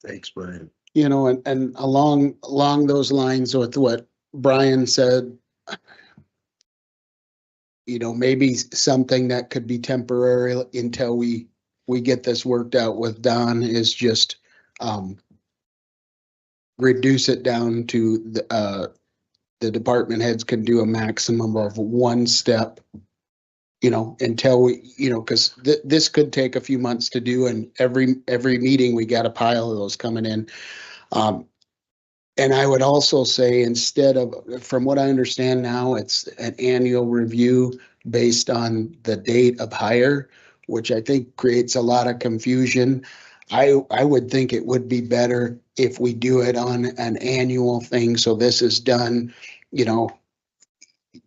Thanks, Brian. And along those lines with what Brian said, maybe something that could be temporary until we get this worked out with Don is just, reduce it down to the department heads can do a maximum of one step, until we, cause this could take a few months to do, and every meeting we got a pile of those coming in. And I would also say, instead of, from what I understand now, it's an annual review based on the date of hire, which I think creates a lot of confusion. I would think it would be better if we do it on an annual thing. So this is done,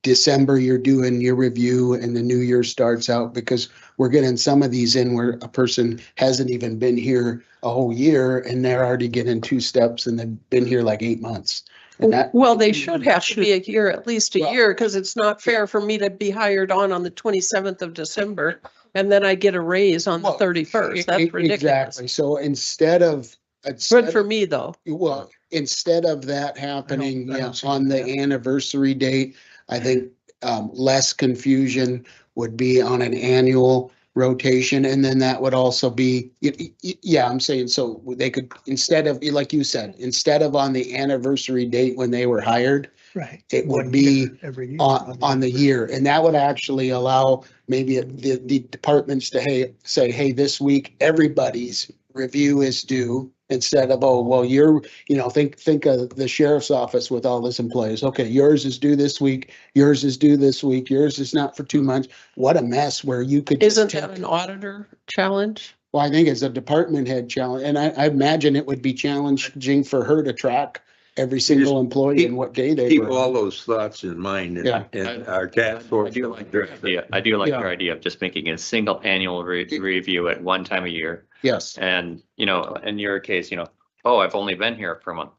December, you're doing your review and the new year starts out, because we're getting some of these in where a person hasn't even been here a whole year and they're already getting 2 steps and they've been here like 8 months. And that, Well, they should have to be a year, at least a Well- year, because it's not fair for me to be hired on the 27th of December and then I get a raise on the Well, 31st. That's ridiculous. Exactly. So instead of Good for me, though. Well, instead of that happening, I don't see on the that. anniversary date, I think less confusion would be on an annual rotation. And then that would also be, yeah, I'm saying, so they could, instead of, like you said, instead of on the anniversary date when they were hired, Right. it would be Every year. on the year. And that would actually allow maybe the departments to say, hey, this week, everybody's review is due, instead of, oh, well, you're, think of the sheriff's office with all his employees. Okay, yours is due this week, yours is due this week, yours is not for 2 months. What a mess where you could just Isn't take. that an auditor challenge? Well, I think it's a department head challenge, and I imagine it would be challenging for her to track every single employee and what day they Keep were. all those thoughts in mind Yeah. and our task force. I do like your idea. I do like Yeah. your idea of just making a single annual review at one time a year. Yes. And, in your case, oh, I've only been here for a month.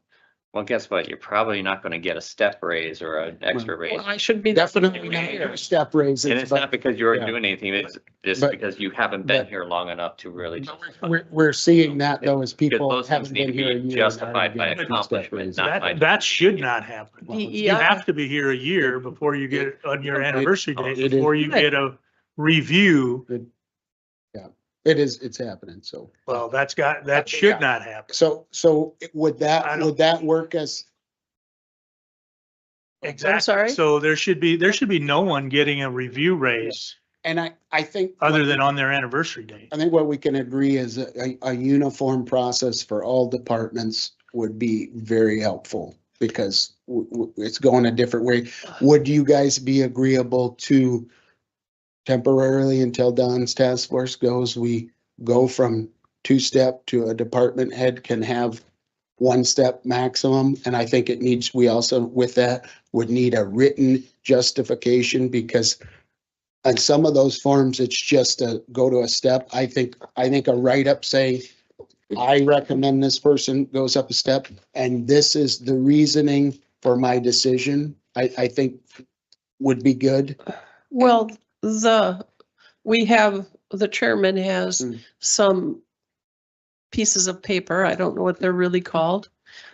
Well, guess what? You're probably not going to get a step raise or an extra raise. Well, I should be. Definitely not step raises. And it's but- not because you aren't yeah. doing anything. It's just But- because you haven't been but- here long enough to really. We're seeing that though, as Because people those things haven't need been to here a be year. justified by and accomplishment, not by. That should not happen. You DEI. have to be here a year before you get, on your anniversary date, it is- before you get a review. It's happening, so. Well, that should not happen. So would I don't- that work as, Exactly. sorry? So there should be no one getting a review raise and I think. other than on their anniversary date. I think what we can agree is a uniform process for all departments would be very helpful, because it's going a different way. Would you guys be agreeable to temporarily, until Don's task force goes, we go from 2-step to a department head can have 1-step maximum? And I think we also, with that, would need a written justification, because on some of those forms, it's just a go to a step. I think a write-up saying, I recommend this person goes up a step, and this is the reasoning for my decision, I think would be good. Well, the chairman has Mm. some pieces of paper. I don't know what they're really called.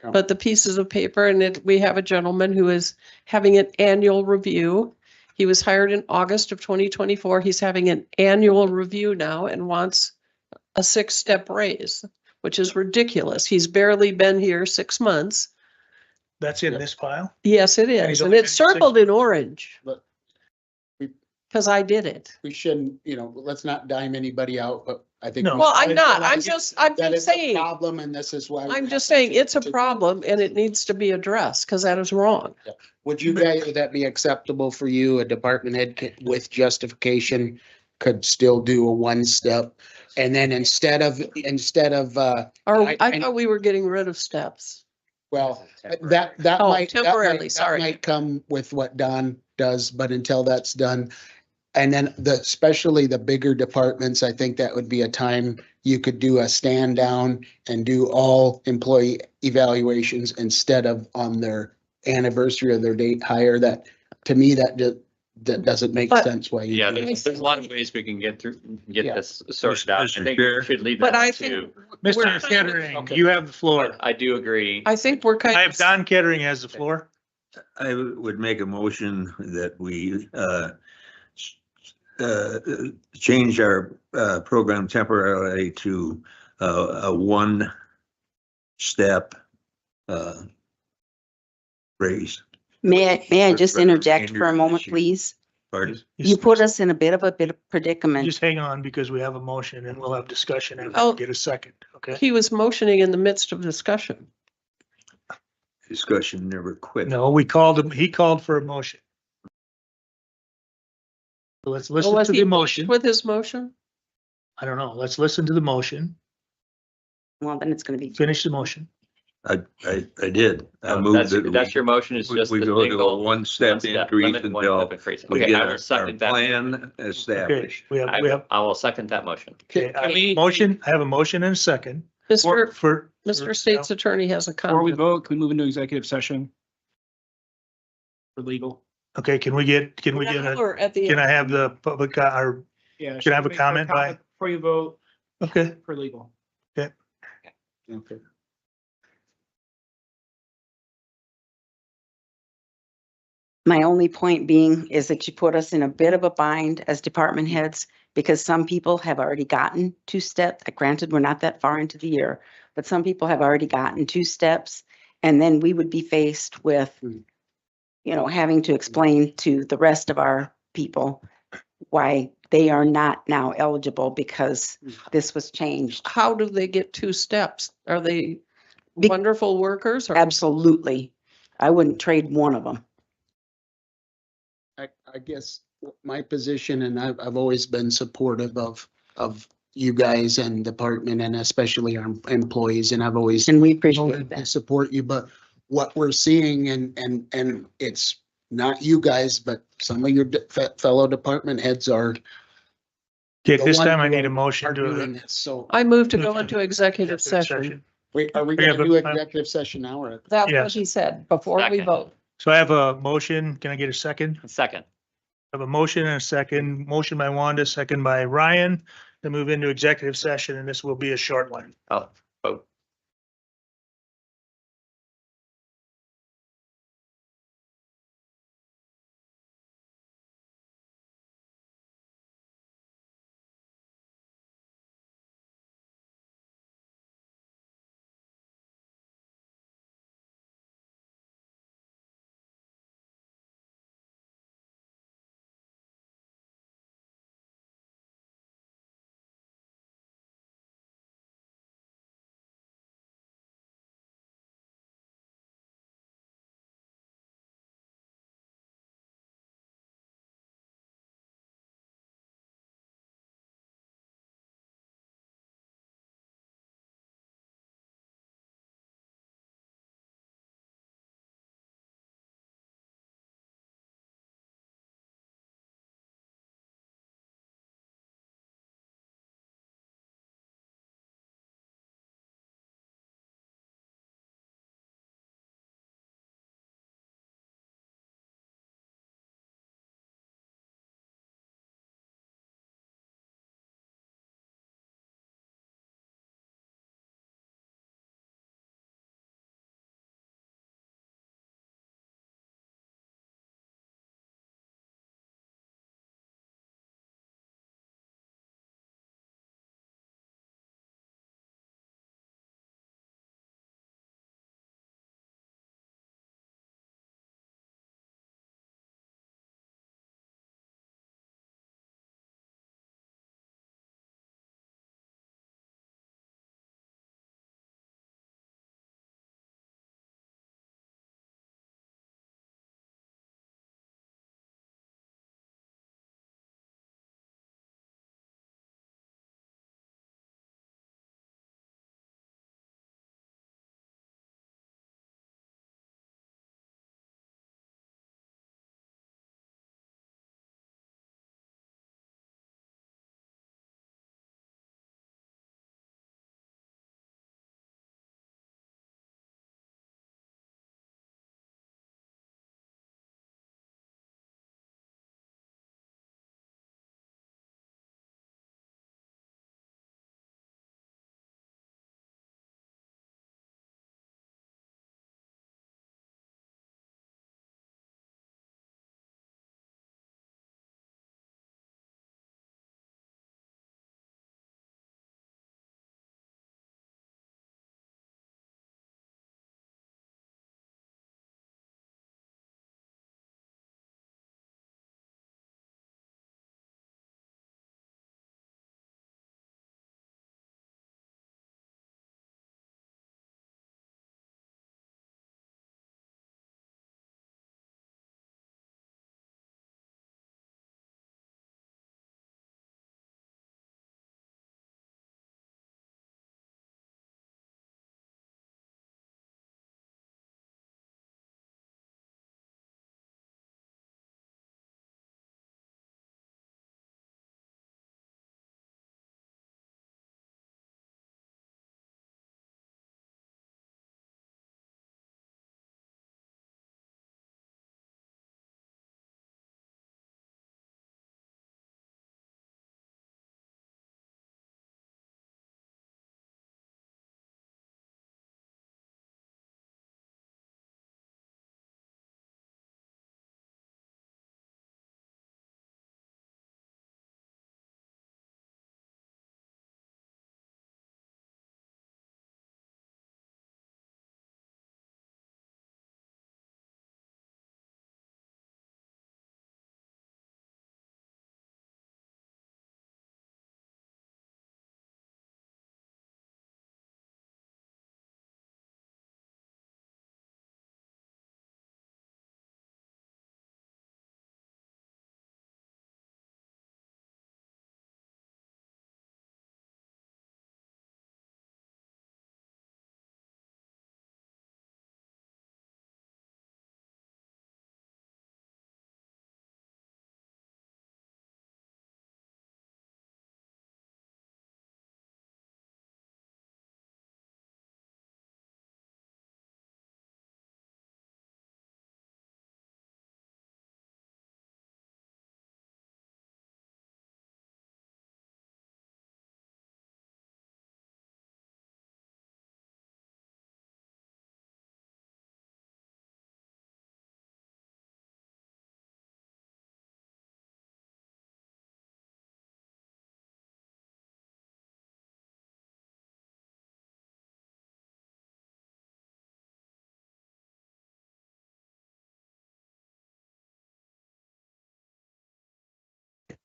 Yeah. But the pieces of paper, and we have a gentleman who is having an annual review. He was hired in August of 2024. He's having an annual review now and wants a 6-step raise, which is ridiculous. He's barely been here 6 months. That's in this pile? Yes, it he's is. And only it's been here 6 circled in orange. But we- Because I did it. We shouldn't, let's not dime anybody out, but I think. No. Well, I'm not. That I'm just is a saying. problem, and this is why. we I'm have just to- saying it's a problem and it needs to be addressed because that is wrong. Would that be acceptable for you? A department head with justification could still do a 1-step? And then instead of, Or I- I thought we were getting rid of steps. well, that Oh, might. temporarily, that sorry. might come with what Don does, but until that's done, And then especially the bigger departments, I think that would be a time you could do a stand down and do all employee evaluations instead of on their anniversary of their date hire. That, to me, that doesn't make But- sense why you. Yeah, do it. there's a lot of ways we can get Yeah. this sorted out. I Mr. think Chair. we should leave But that I up think, to, Mr. We're- Kettering, you have the floor. but I do agree. I think we're kind I of. have Don Kettering has the floor. I would make a motion that we change our program temporarily to a one-step raise. May I just For the interject for a remainder of moment, this year. please? Pardon? You put us in a bit of predicament. Just hang on because we have a motion and we'll have discussion and Oh. get a second, okay? He was motioning in the midst of discussion. Discussion never quit. No, we called him, he called for a motion. So let's Oh, listen was to he the finished motion. with his motion? I don't know. Let's listen to the motion. Well, then it's gonna be. Finish the motion. I did. I No, moved that That's your motion is we just. we the go to a single one-step one-step increase limit, one-step until increase. we Okay, get I will our second that. plan Okay, established. we have, I will second that motion. okay, I have a motion, I have a motion and a second. Mr. For. State's Attorney has a Before we comment. vote, can we move into executive session? For legal? Okay, can we get a, Or at the can I end. have the public, or, Yeah. Can I have a comment by- Before you vote okay, for legal. Okay. My only point being is that you put us in a bit of a bind as department heads because some people have already gotten 2 steps. Granted, we're not that far into the year, but some people have already gotten 2 steps. And then we would be faced with, having to explain to the rest of our people why they are not now eligible because this was changed. How do they get 2 steps? Are they Be- wonderful workers or? Absolutely. I wouldn't trade one of them. I guess my position, and I've always been supportive of you guys and department and especially our employees, and I've always And we appreciate voted to that. support you, but what we're seeing and it's not you guys, but some of your fellow department heads are. okay, the this ones time I who need a are motion doing to. this. So I move to go into executive session. wait, are we We have gonna do a- executive session now or? That's what Yes. he said before we Second. vote. So I have a motion. Can I get a second? Second. I have a motion and a second. Motion by Wanda, second by Ryan to move into executive session, and this will be a short one. Oh, vote.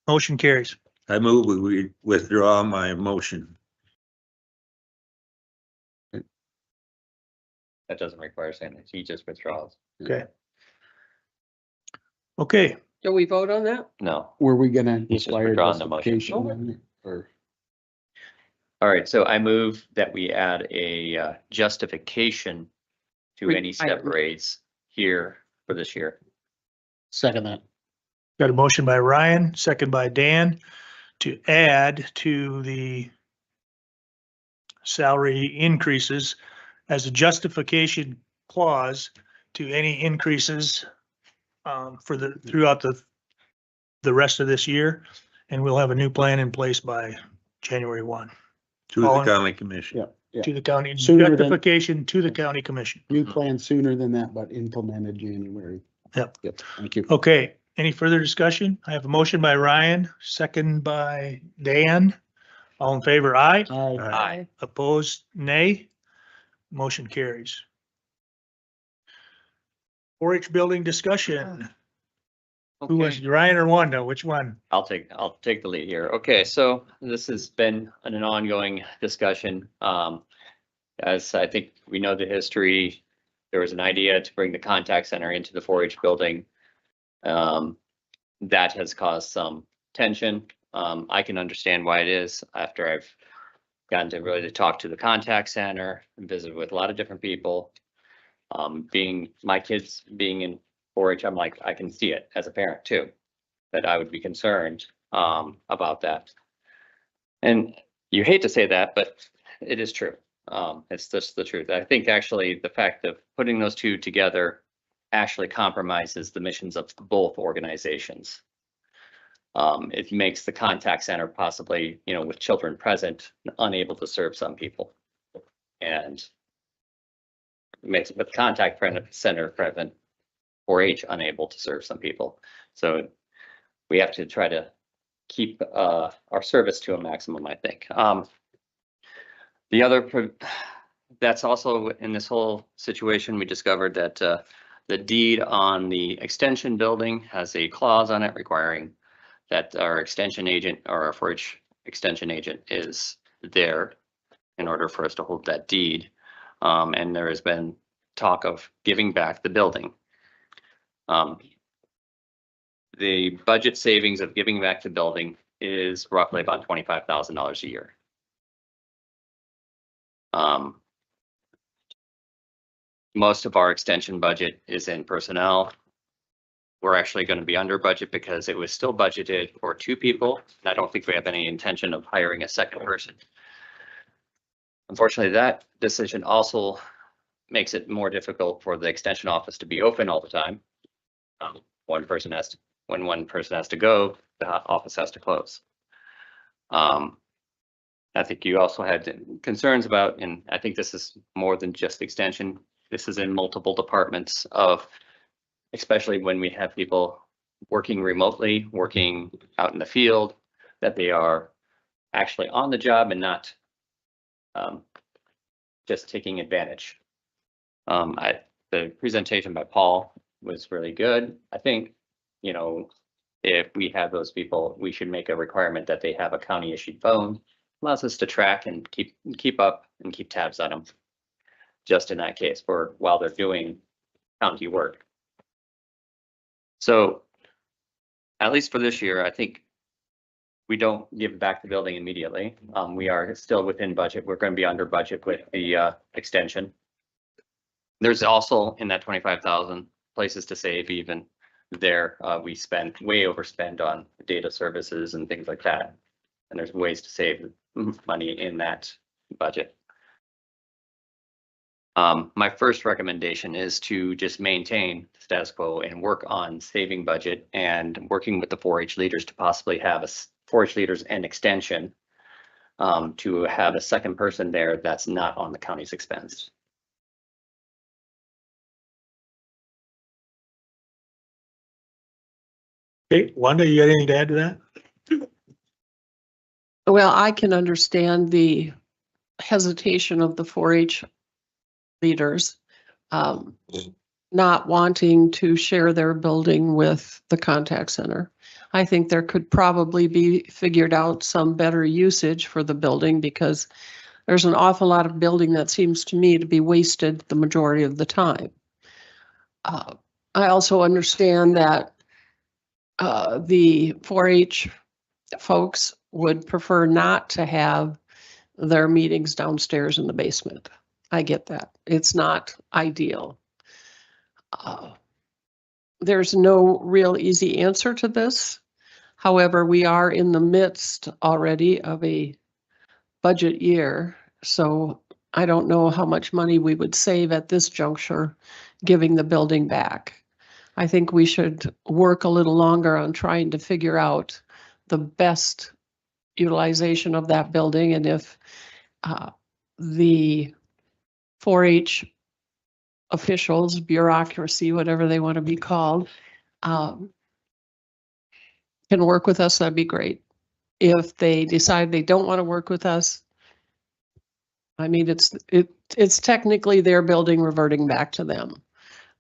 Motion carries. I move we withdraw my motion. That doesn't require saying that. He just withdraws. Okay. Okay, Do we vote on that? No. Were we gonna He's just require withdrawing the motion. justification on it, or? All right, so I move that we add a justification to any step Requirement. raise here for this year. Second that. got a motion by Ryan, second by Dan to add to the salary increases as a justification clause to any increases for throughout the rest of this year. And we'll have a new plan in place by January 1 To the All in- county commission. Yeah, yeah. to the county, Sooner than- justification to the county commission. New plan sooner than that, but implemented January. Yep. Yep, thank you. Okay, any further discussion? I have a motion by Ryan, second by Dan. All in favor, aye. Aye. Aye. Opposed, nay. Motion carries. 4-H building discussion. Who was Okay. Ryan or Wanda? Which one? I'll take the lead here. Okay, so this has been an ongoing discussion. As I think we know the history, there was an idea to bring the contact center into the 4-H building. That has caused some tension. I can understand why it is after I've gotten to really talk to the contact center and visit with a lot of different people. My kids being in 4-H, I'm like, I can see it as a parent too, that I would be concerned about that. And you hate to say that, but it is true. It's just the truth. I think actually the fact of putting those two together actually compromises the missions of both organizations. It makes the contact center possibly, with children present, unable to serve some people. And it makes it with contact center present, 4-H unable to serve some people. So we have to try to keep our service to a maximum, I think. That's also in this whole situation, we discovered that the deed on the extension building has a clause on it requiring that our extension agent or our 4-H extension agent is there in order for us to hold that deed. And there has been talk of giving back the building. The budget savings of giving back the building is roughly about $25,000 a year. Most of our extension budget is in personnel. We're actually going to be under budget because it was still budgeted for 2 people. And I don't think we have any intention of hiring a second person. Unfortunately, that decision also makes it more difficult for the extension office to be open all the time. When one person has to go, the office has to close. I think you also had concerns about, and I think this is more than just extension. This is in multiple departments especially when we have people working remotely, working out in the field, that they are actually on the job and not just taking advantage. The presentation by Paul was really good. I think, if we have those people, we should make a requirement that they have a county issued phone. Allows us to track and keep up and keep tabs on them. Just in that case while they're doing county work. So at least for this year, I think we don't give back the building immediately. We are still within budget. We're going to be under budget with the extension. There's also in that 25,000 places to save even there. We way overspend on data services and things like that. And there's ways to save money in that budget. My first recommendation is to just maintain the status quo and work on saving budget and working with the 4-H leaders to possibly have 4-H leaders and extension to have a second person there that's not on the county's expense. Okay, Wanda, you got anything to add to that? Well, I can understand the hesitation of the 4-H leaders not wanting to share their building with the contact center. I think there could probably be figured out some better usage for the building because there's an awful lot of building that seems to me to be wasted the majority of the time. I also understand that the 4-H folks would prefer not to have their meetings downstairs in the basement. I get that. It's not ideal. There's no real easy answer to this. However, we are in the midst already of a budget year, so I don't know how much money we would save at this juncture, giving the building back. I think we should work a little longer on trying to figure out the best utilization of that building, and if the 4-H officials, bureaucracy, whatever they want to be called, can work with us, that'd be great. If they decide they don't want to work with us, I mean, it's technically their building reverting back to them,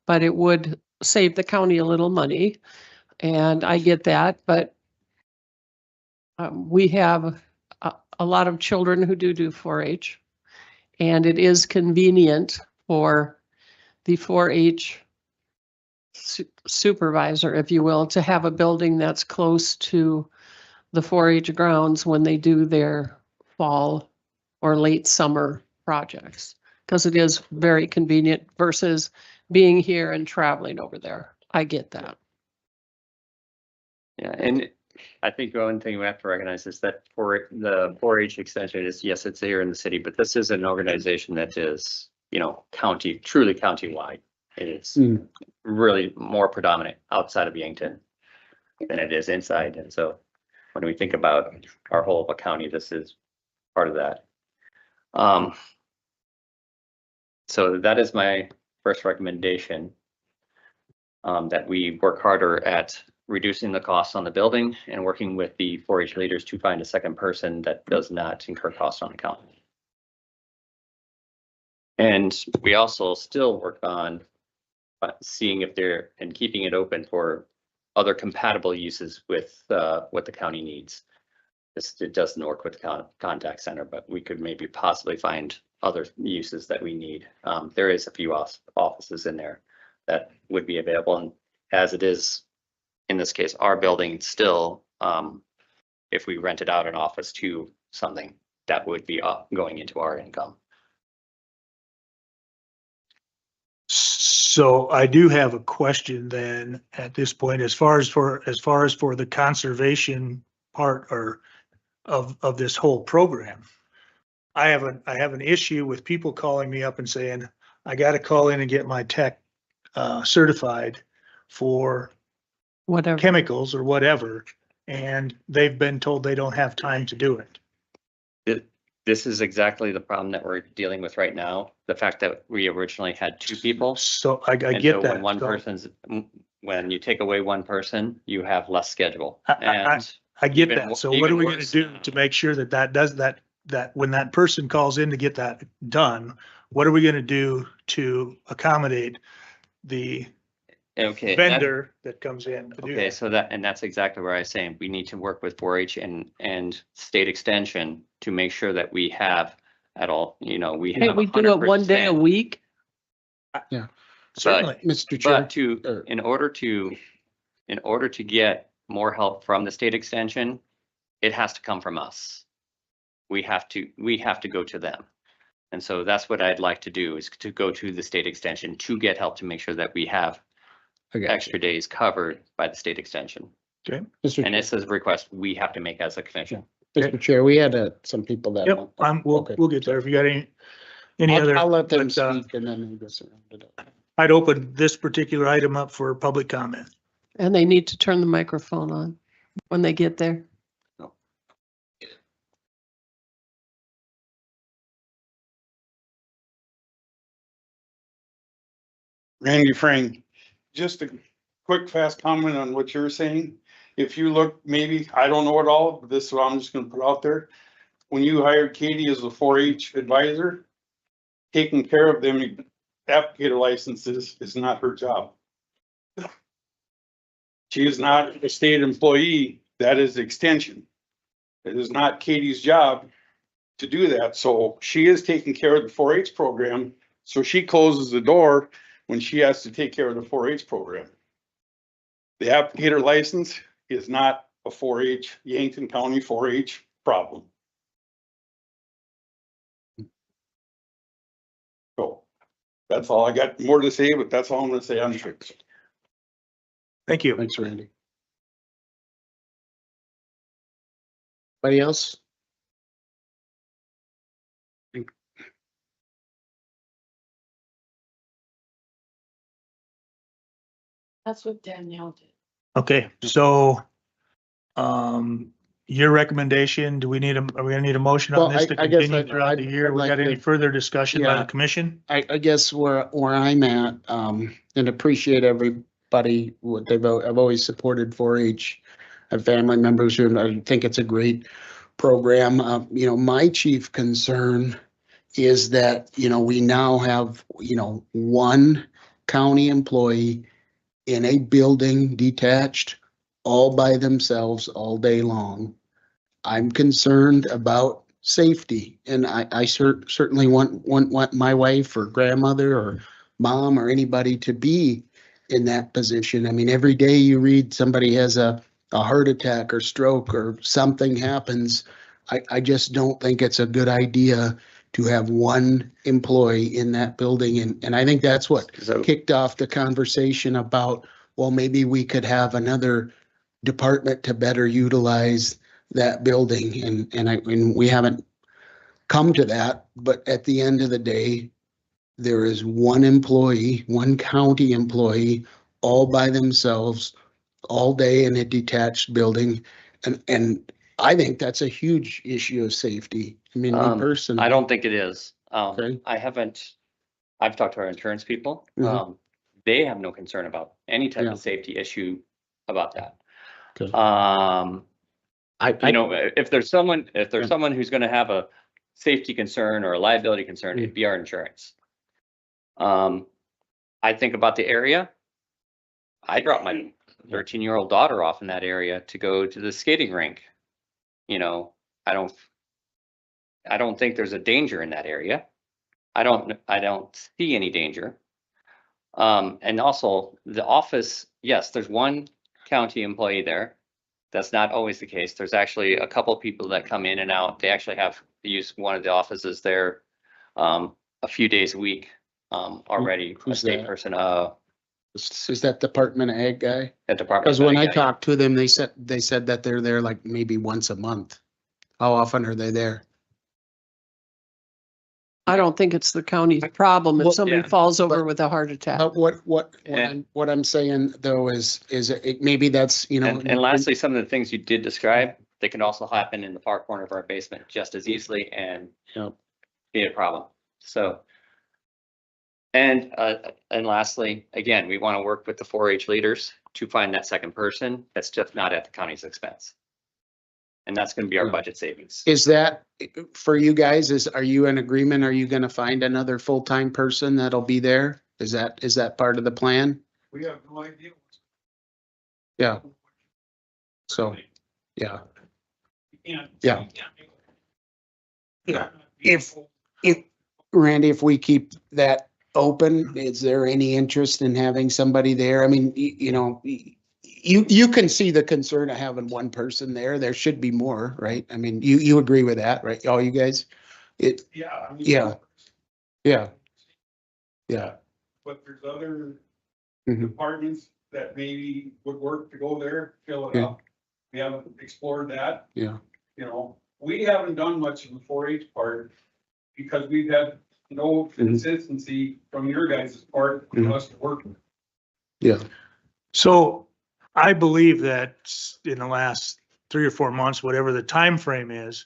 but it would save the county a little money, and I get that, but we have a lot of children who do 4-H, and it is convenient for the 4-H supervisor, if you will, to have a building that's close to the 4-H grounds when they do their fall or late summer projects, because it is very convenient versus being here and traveling over there. I get that. Yeah, and I think one thing we have to recognize is that for the 4-H extension is, yes, it's here in the city, but this is an organization that is, truly county-wide. It is really more predominant outside of Yankton than it is inside. And so when we think about our whole of a county, this is part of that. So that is my first recommendation, that we work harder at reducing the costs on the building and working with the 4-H leaders to find a second person that does not incur costs on the county. And we also still work on seeing if they're, and keeping it open for other compatible uses with what the county needs. It doesn't work with the contact center, but we could maybe possibly find other uses that we need. There is a few offices in there that would be available, and as it is, in this case, our building still, if we rented out an office to something, that would be going into our income. So I do have a question then at this point, as far as for the conservation part or of this whole program. I have an issue with people calling me up and saying, I got to call in and get my tech certified for Whatever. chemicals or whatever, and they've been told they don't have time to do it. This is exactly the problem that we're dealing with right now. The fact that we originally had 2 people. So I And get so that. when one So person's, when you take away one person, you have less schedule. I get even that. So what are even we going to worse. do to make sure that does that when that person calls in to get that done, what are we going to do to accommodate the Okay. vendor that comes in to do Okay, that? so that's exactly where I was saying, we need to work with 4-H and state extension to make sure that we have at all, we Can't have we do it one day a 100%. week? Certainly. Mr. Chair. But in order to get more help from the state extension, it has to come from us. We have to go to them. And so that's what I'd like to do, is to go to the state extension to get help, to make sure that we have extra days covered by the state extension. Okay. And this is a request we have to make as a commission. Mr. Chair, we had some people that. Yep, Okay. we'll get there. If you got any other. I'll let them but, speak and then we'll go surround it up. I'd open this particular item up for public comment. And they need to turn the microphone on when they get there. Randy Frank, just a quick, fast comment on what you're saying. If you look, maybe, I don't know it all, but this is what I'm just gonna put out there. When you hired Katie as a 4-H advisor, taking care of them applicator licenses is not her job. She is not a state employee. That is extension. It is not Katie's job to do that. So she is taking care of the 4-H program. So she closes the door when she has to take care of the 4-H program. The applicator license is not a 4-H, Yankton County 4-H problem. So that's all I got more to say, but that's all I'm gonna say on it. Thank you. Thanks, Randy. Anybody else? That's what Danielle did. Okay, so, your recommendation, are we gonna need a motion on Well, this to I guess continue I'd- throughout the I'd- year? I'd We like got any to- further discussion by the Yeah. commission? I guess where I'm at, and appreciate everybody, I've always supported 4-H. I have family members who, I think it's a great program. You know, my chief concern is that, you know, we now have, you know, one county employee in a building detached all by themselves all day long. I'm concerned about safety, and I certainly want my wife or grandmother or mom or anybody to be in that position. I mean, every day you read somebody has a heart attack or stroke or something happens. I just don't think it's a good idea to have one employee in that building. And I think that's what So, kicked off the conversation about, well, maybe we could have another department to better utilize that building. And we haven't come to that, but at the end of the day, there is one employee, one county employee, all by themselves, all day in a detached building. And I think that's a huge issue of safety. I mean, me personally. I don't think it is. Okay. I've talked to our insurance people. Mhm. They have no concern about any type Yeah. of safety issue about that. Okay. You know, if there's someone Yeah. who's gonna have a safety concern or a liability concern, Mm. it'd be our insurance. I think about the area. I dropped my 13-year-old daughter off in that area to go to the skating rink. You know, I don't think there's a danger in that area. I don't see any danger. And also the office, yes, there's one county employee there. That's not always the case. There's actually a couple people that come in and out. They actually have to use one of the offices there a few days a week already. A Who's state that? person, Is that Department of Ag guy? at Department. Because when I Yeah. talked to them, they said that they're there like maybe once a month. How often are they there? I don't think it's the county's problem Well, if somebody yeah, falls over but- with a heart attack. But what I'm saying though is maybe that's, you know. And lastly, some of the things you did describe, they can also happen in the far corner of our basement just as easily and Yep. be a problem. So. And lastly, again, we want to work with the 4-H leaders to find that second person that's just not at the county's expense. And that's going to be our Yeah. budget savings. Is that for you guys? Are you in agreement? Are you gonna find another full-time person that'll be there? Is that part of the plan? We have no idea. Yeah. So, yeah. Yeah. Yeah. If Randy, if we keep that open, is there any interest in having somebody there? I mean, you know, you can see the concern of having one person there. There should be more, right? I mean, you agree with that, right? All you guys? Yeah. I mean, Yeah. Yeah. But there's other Mhm. departments that maybe would work to go there, fill it Yeah. up. We haven't explored that, Yeah. you know, we haven't done much of the 4-H part because we've had no consistency from your guys' part for Mhm. us to work with. Yeah. So I believe that in the last 3 or 4 months, whatever the time frame is,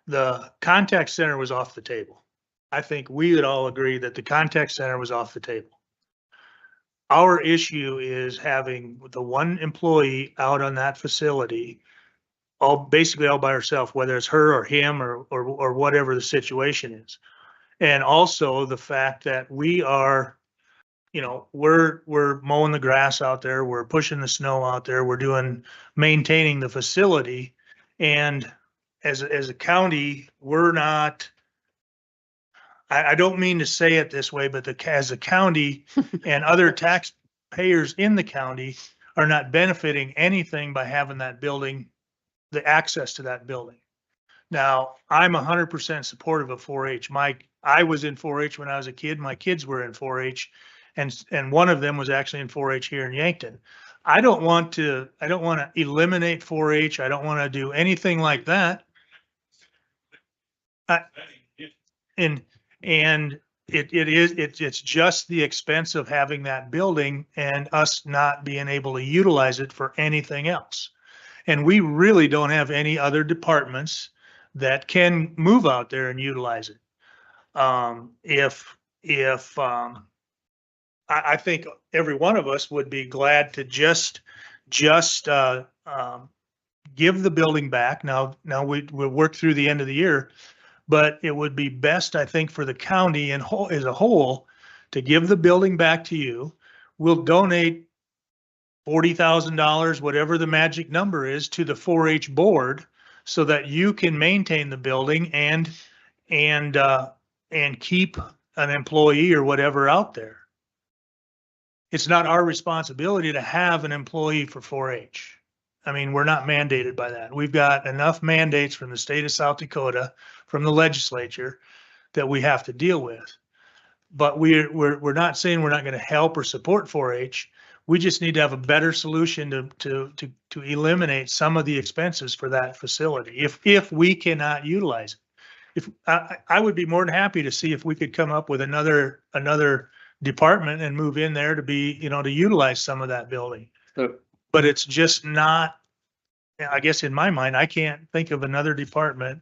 the contact center was off the table. I think we would all agree that the contact center was off the table. Our issue is having the one employee out on that facility, basically all by herself, whether it's her or him or whatever the situation is. And also the fact that we are we're mowing the grass out there, we're pushing the snow out there, maintaining the facility. And as a county, we're not, I don't mean to say it this way, but as a county and other taxpayers in the county are not benefiting anything by having that building, the access to that building. Now, I'm 100% supportive of 4-H. I was in 4-H when I was a kid. My kids were in 4-H, and one of them was actually in 4-H here in Yankton. I don't want to eliminate 4-H. I don't want to do anything like that. And it's just the expense of having that building and us not being able to utilize it for anything else. And we really don't have any other departments that can move out there and utilize it. I think every one of us would be glad to just give the building back. Now we'll work through the end of the year, but it would be best, I think, for the county and as a whole to give the building back to you. We'll donate $40,000, whatever the magic number is, to the 4-H board so that you can maintain the building and keep an employee or whatever out there. It's not our responsibility to have an employee for 4-H. I mean, we're not mandated by that. We've got enough mandates from the state of South Dakota, from the legislature, that we have to deal with. But we're not saying we're not going to help or support 4-H. We just need to have a better solution to eliminate some of the expenses for that facility if we cannot utilize it. If I would be more than happy to see if we could come up with another department and move in there to be, to utilize some of that building. So, But it's just not, I guess in my mind, I can't think of another department.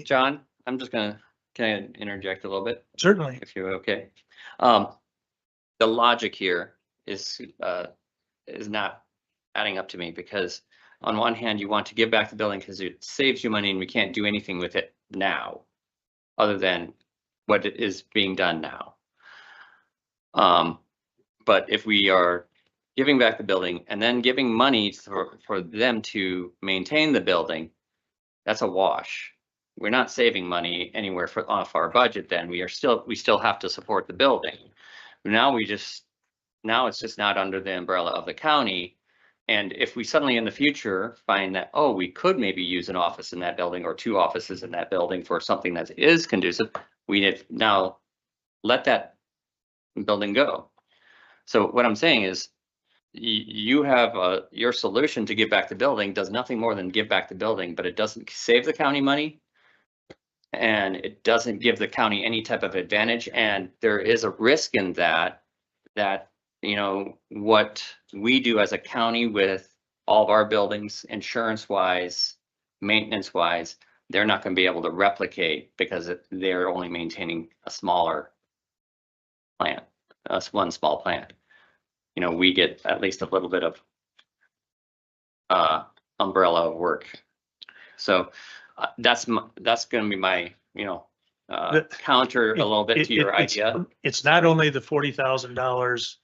John, I'm just can I interject a little bit? Certainly. If you're okay. The logic here is not adding up to me, because on one hand, you want to give back the building because it saves you money and we can't do anything with it now other than what is being done now. But if we are giving back the building and then giving money for them to maintain the building, that's a wash. We're not saving money anywhere off our budget. Then we still have to support the building. Now it's just not under the umbrella of the county. And if we suddenly in the future find that, oh, we could maybe use an office in that building or 2 offices in that building for something that is conducive, we need now let that building go. So what I'm saying is you have your solution to give back the building does nothing more than give back the building, but it doesn't save the county money. And it doesn't give the county any type of advantage. And there is a risk in that, what we do as a county with all of our buildings, insurance wise, maintenance wise, they're not going to be able to replicate because they're only maintaining a smaller plant, one small plant. We get at least a little bit of umbrella of work. So that's going to be my, counter a little bit to your idea. It's not only the $40,000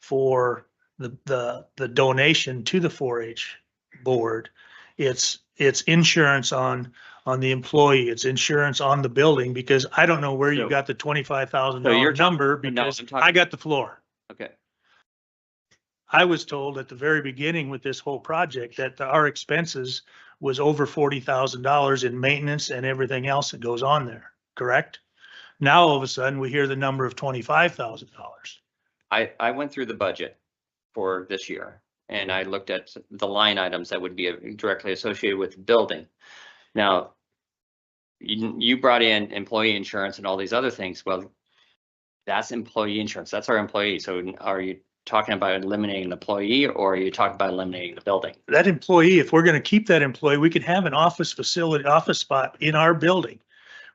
for the donation to the 4-H board. It's insurance on the employee. It's insurance on the building, because I don't know where you got the $25,000 number, because I got the floor. Okay. I was told at the very beginning with this whole project that our expenses was over $40,000 in maintenance and everything else that goes on there, correct? Now, all of a sudden, we hear the number of $25,000. I went through the budget for this year and I looked at the line items that would be directly associated with the building. Now, you brought in employee insurance and all these other things. Well, that's employee insurance. That's our employee. So are you talking about eliminating the employee, or are you talking about eliminating the building? That employee, if we're going to keep that employee, we could have an office spot in our building.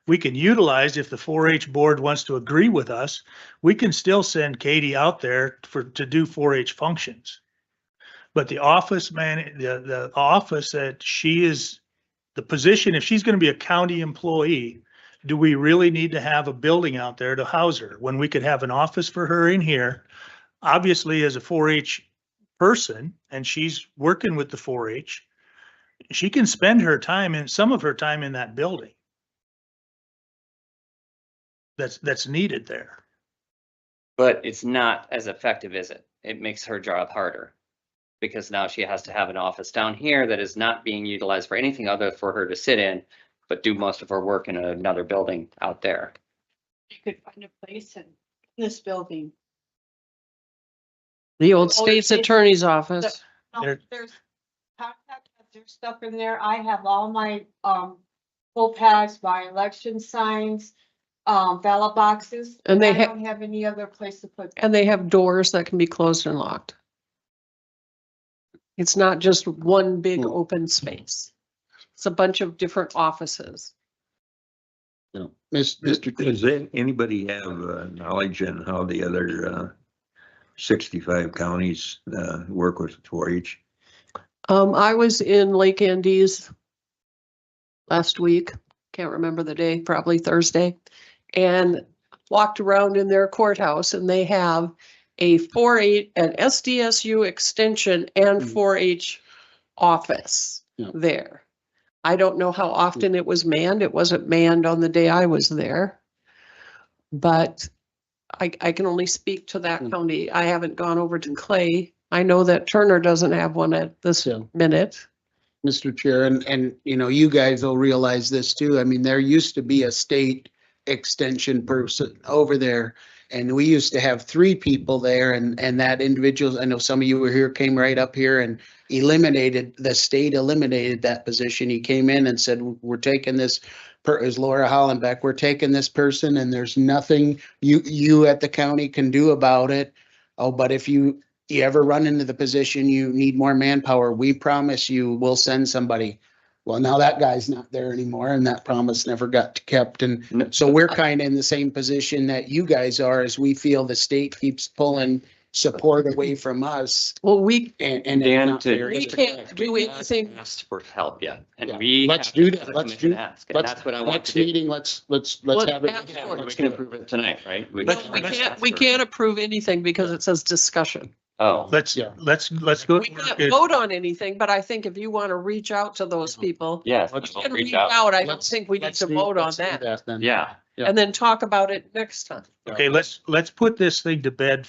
We can utilize, if the 4-H board wants to agree with us, we can still send Katie out there to do 4-H functions. But the office the office that she is, the position, if she's going to be a county employee do we really need to have a building out there to house her when we could have an office for her in here? Obviously, as a 4-H person, and she's working with the 4-H, she can spend her time in, some of her time in that building. That's needed there. But it's not as effective, is it? It makes her job harder. Because now she has to have an office down here that is not being utilized for anything other for her to sit in, but do most of her work in another building out there. You could find a place in this building. The old Oh, state's it's- attorney's office. There- There's contact, there's stuff in there. I have all my, full packs, my election signs, ballot boxes. And they I ha- don't have any other place to put. And they have doors that can be closed and locked. It's not just one big Hmm. open space. It's a bunch of different offices. You know, Mr. Does anybody have knowledge on how the other 65 counties work with 4-H? I was in Lake Andes last week, can't remember the day, probably Thursday, and walked around in their courthouse, and they have a 4-H, an SDSU extension and 4-H office Yeah. there. I don't know how often it was manned. It wasn't manned on the day I was there. But I can only speak to that county. I haven't gone over to Clay. I know that Turner doesn't have one at this Yeah. minute. Mr. Chair, and you know, you guys will realize this too. I mean, there used to be a state extension person over there. And we used to have 3 people there and that individuals, I know some of you were here, came right up here and the state eliminated that position. He came in and said, we're taking this, is Laura Hollenbeck, we're taking this person and there's nothing you at the county can do about it. Oh, but if you ever run into the position, you need more manpower, we promise you, we'll send somebody. Well, now that guy's not there anymore and that promise never got kept. And so we're kind of in the same position that you guys are, as we feel the state keeps pulling support away from us. Well, we And it's Dan, not to- fair. we can't do anything. Asked for help yet, and Yeah. we. Let's have do to, that. as a Let's commission, do- ask, and Let's, that's what I want next to do. meeting, let's Let's have it. ask for it. We can approve it tonight, right? No, Let's- we can't approve anything because it says discussion. Oh, Let's Yeah. go. We can't vote on anything, but I think if you want to reach out to those people, yes. Let's- we'll you can reach reach out. out. I don't Let's- think we need let's to do- vote on let's do that. then. Yeah, Yeah. And then talk about it next time. Okay, let's put this thing to bed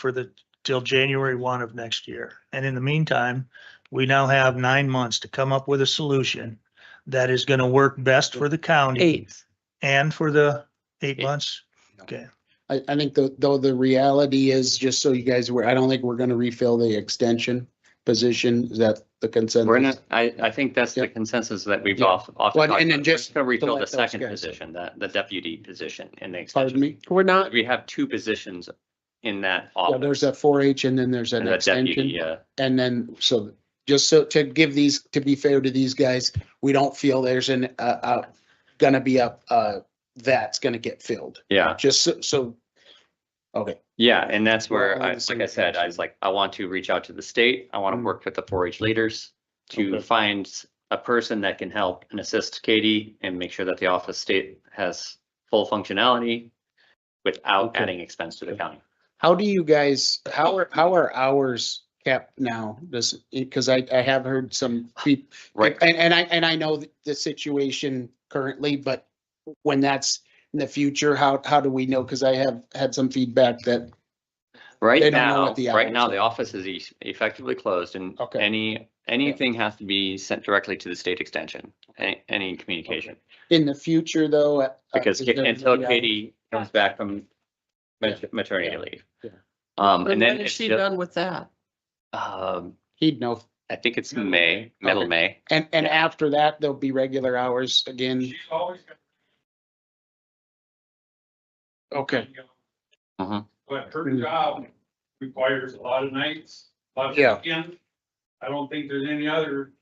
till January 1 of next year. And in the meantime, we now have 9 months to come up with a solution that is going to work best for the county 8th. and for the 8 months. Okay. I think though the reality is, just so you guys were, I don't think we're gonna refill the extension position. Is that the consensus? we're not, I think that's the Yep. consensus that we've Yeah. often Well, talked and then about. just We're gonna refill to the let those second guys- position, the deputy position in the Pardon extension. me? We're not, We have 2 positions in that Yeah, there's office. a 4-H and then there's an And the deputy, extension. yeah. And then, so just so to give these, to be fair to these guys, we don't feel there's gonna be that's gonna get filled. Yeah, Just so, okay. yeah, and that's We're where, all on I the same like I said, I page. was like, I want to reach out to the state. I want to Mm. work with the 4-H leaders to Okay. find a person that can help and assist Katie and make sure that the office has full functionality without Okay. adding expense to the county. How do you guys, how are hours kept now? Because I have heard some people. Right, And I know the situation currently, but when that's in the future, how do we know? Because I have had some feedback that, right They don't know now, what the right hours now, are. the office is effectively closed and Okay. anything has to be sent directly to the state extension, any communication. in the future though. Because is there until any hours? Katie comes back from maternity leave. Yeah. And and then when is it's she just, done with that? He'd know. I think it's May, middle Okay. May. And after that, there'll be regular hours again. She's always got. Okay. But her job requires a lot of nights, a lot of Yeah. weekends. I don't think there's any other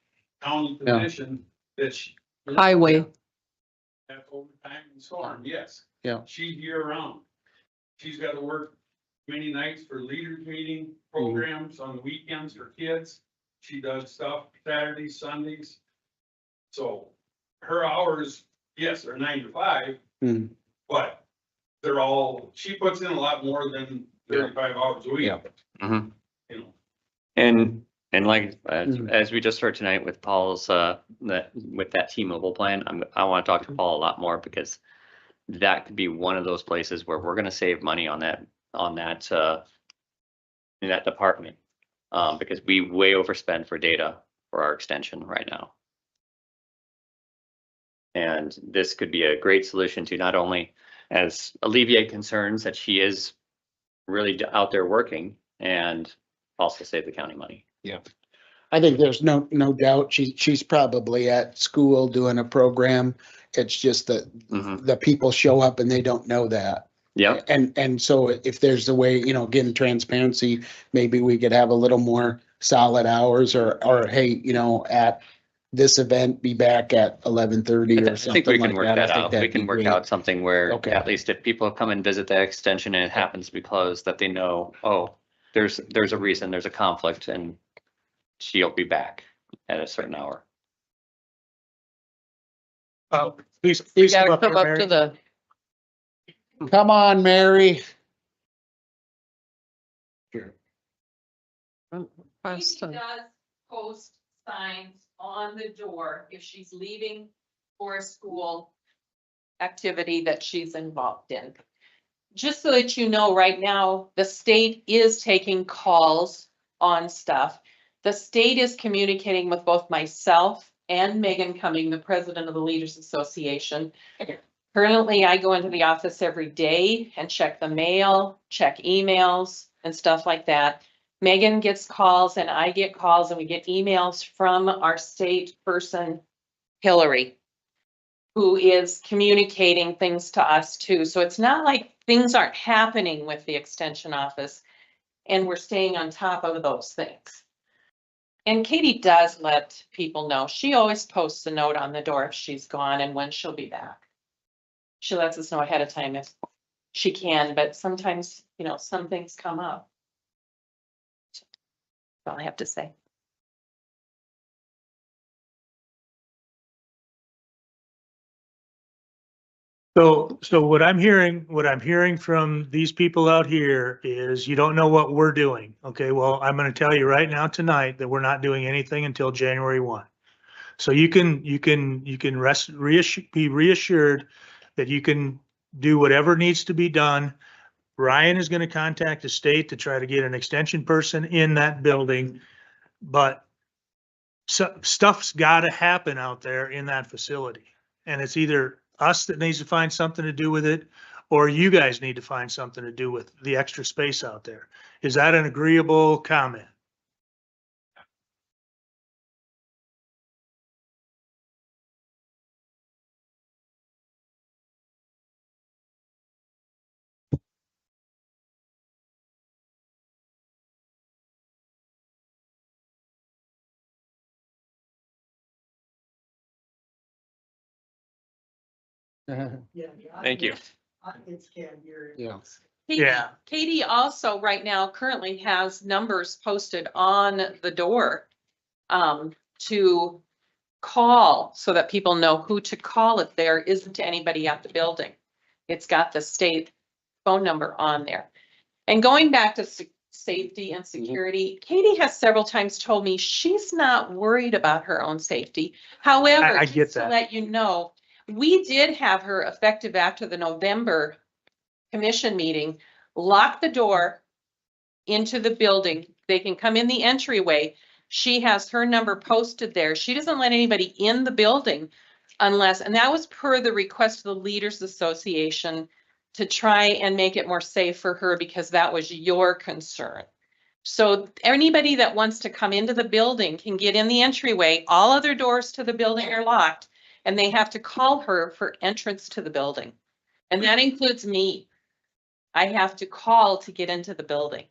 county Yeah. position that she. Highway. Have overtime and so on, yes. Yeah. She's year round. She's gotta work many nights for leaders meeting Mm-hmm. programs on the weekends for kids. She does stuff Saturdays, Sundays. So her hours, yes, are 9 to 5, Hmm. but they're all, she puts in a lot more than 35 hours a week. Yeah. Mhm. You know, And like, Mhm. as we just heard tonight with Paul's, with that T-Mobile plan, I want to talk to Paul a lot more because that could be one of those places where we're gonna save money on that, in that department. Because we way overspend for data for our extension right now. And this could be a great solution to not only as alleviate concerns that she is really out there working and also save the county money. I think there's no doubt she's probably at school doing a program. It's just that Mhm. the people show up and they don't know that. Yep. And so if there's a way, again, transparency, maybe we could have a little more solid hours or hey, at this event, be back at 11:30 I or think we something can like work that. I that think out. We that'd be can work great. out something where Okay. at least if people come and visit the extension and it happens to be closed, that they know, oh, there's a reason, there's a conflict and she'll be back at a certain hour. Please, You please gotta come come up up here, to Mary. the, Come on, Mary. last time. does post signs on the door if she's leaving for a school activity that she's involved in. Just so that you know, right now, the state is taking calls on stuff. The state is communicating with both myself and Megan Cumming, the president of the Leaders Association. Currently, I go into the office every day and check the mail, check emails and stuff like that. Megan gets calls and I get calls and we get emails from our state person, Hillary, who is communicating things to us too. So it's not like things aren't happening with the extension office and we're staying on top of those things. And Katie does let people know. She always posts a note on the door if she's gone and when she'll be back. She lets us know ahead of time if she can, but sometimes, some things come up. That's all I have to say. So what I'm hearing from these people out here is you don't know what we're doing. Okay, well, I'm gonna tell you right now tonight that we're not doing anything until January 1. So you can be reassured that you can do whatever needs to be done. Ryan is gonna contact the state to try to get an extension person in that building. But stuff's gotta happen out there in that facility. And it's either us that needs to find something to do with it, or you guys need to find something to do with the extra space out there. Is that an agreeable comment? Thank you. Yeah. Yeah. Katie also right now currently has numbers posted on the door to call so that people know who to call if there isn't anybody at the building. It's got the state phone number on there. And going back to safety and security, Katie has several times told me she's not worried about her own safety. However, I get just to that. let you know, we did have her effective after the November commission meeting, lock the door into the building. They can come in the entryway. She has her number posted there. She doesn't let anybody in the building unless, and that was per the request of the Leaders Association to try and make it more safe for her because that was your concern. So anybody that wants to come into the building can get in the entryway. All other doors to the building are locked and they have to call her for entrance to the building. And that includes me. I have to call to get into the building.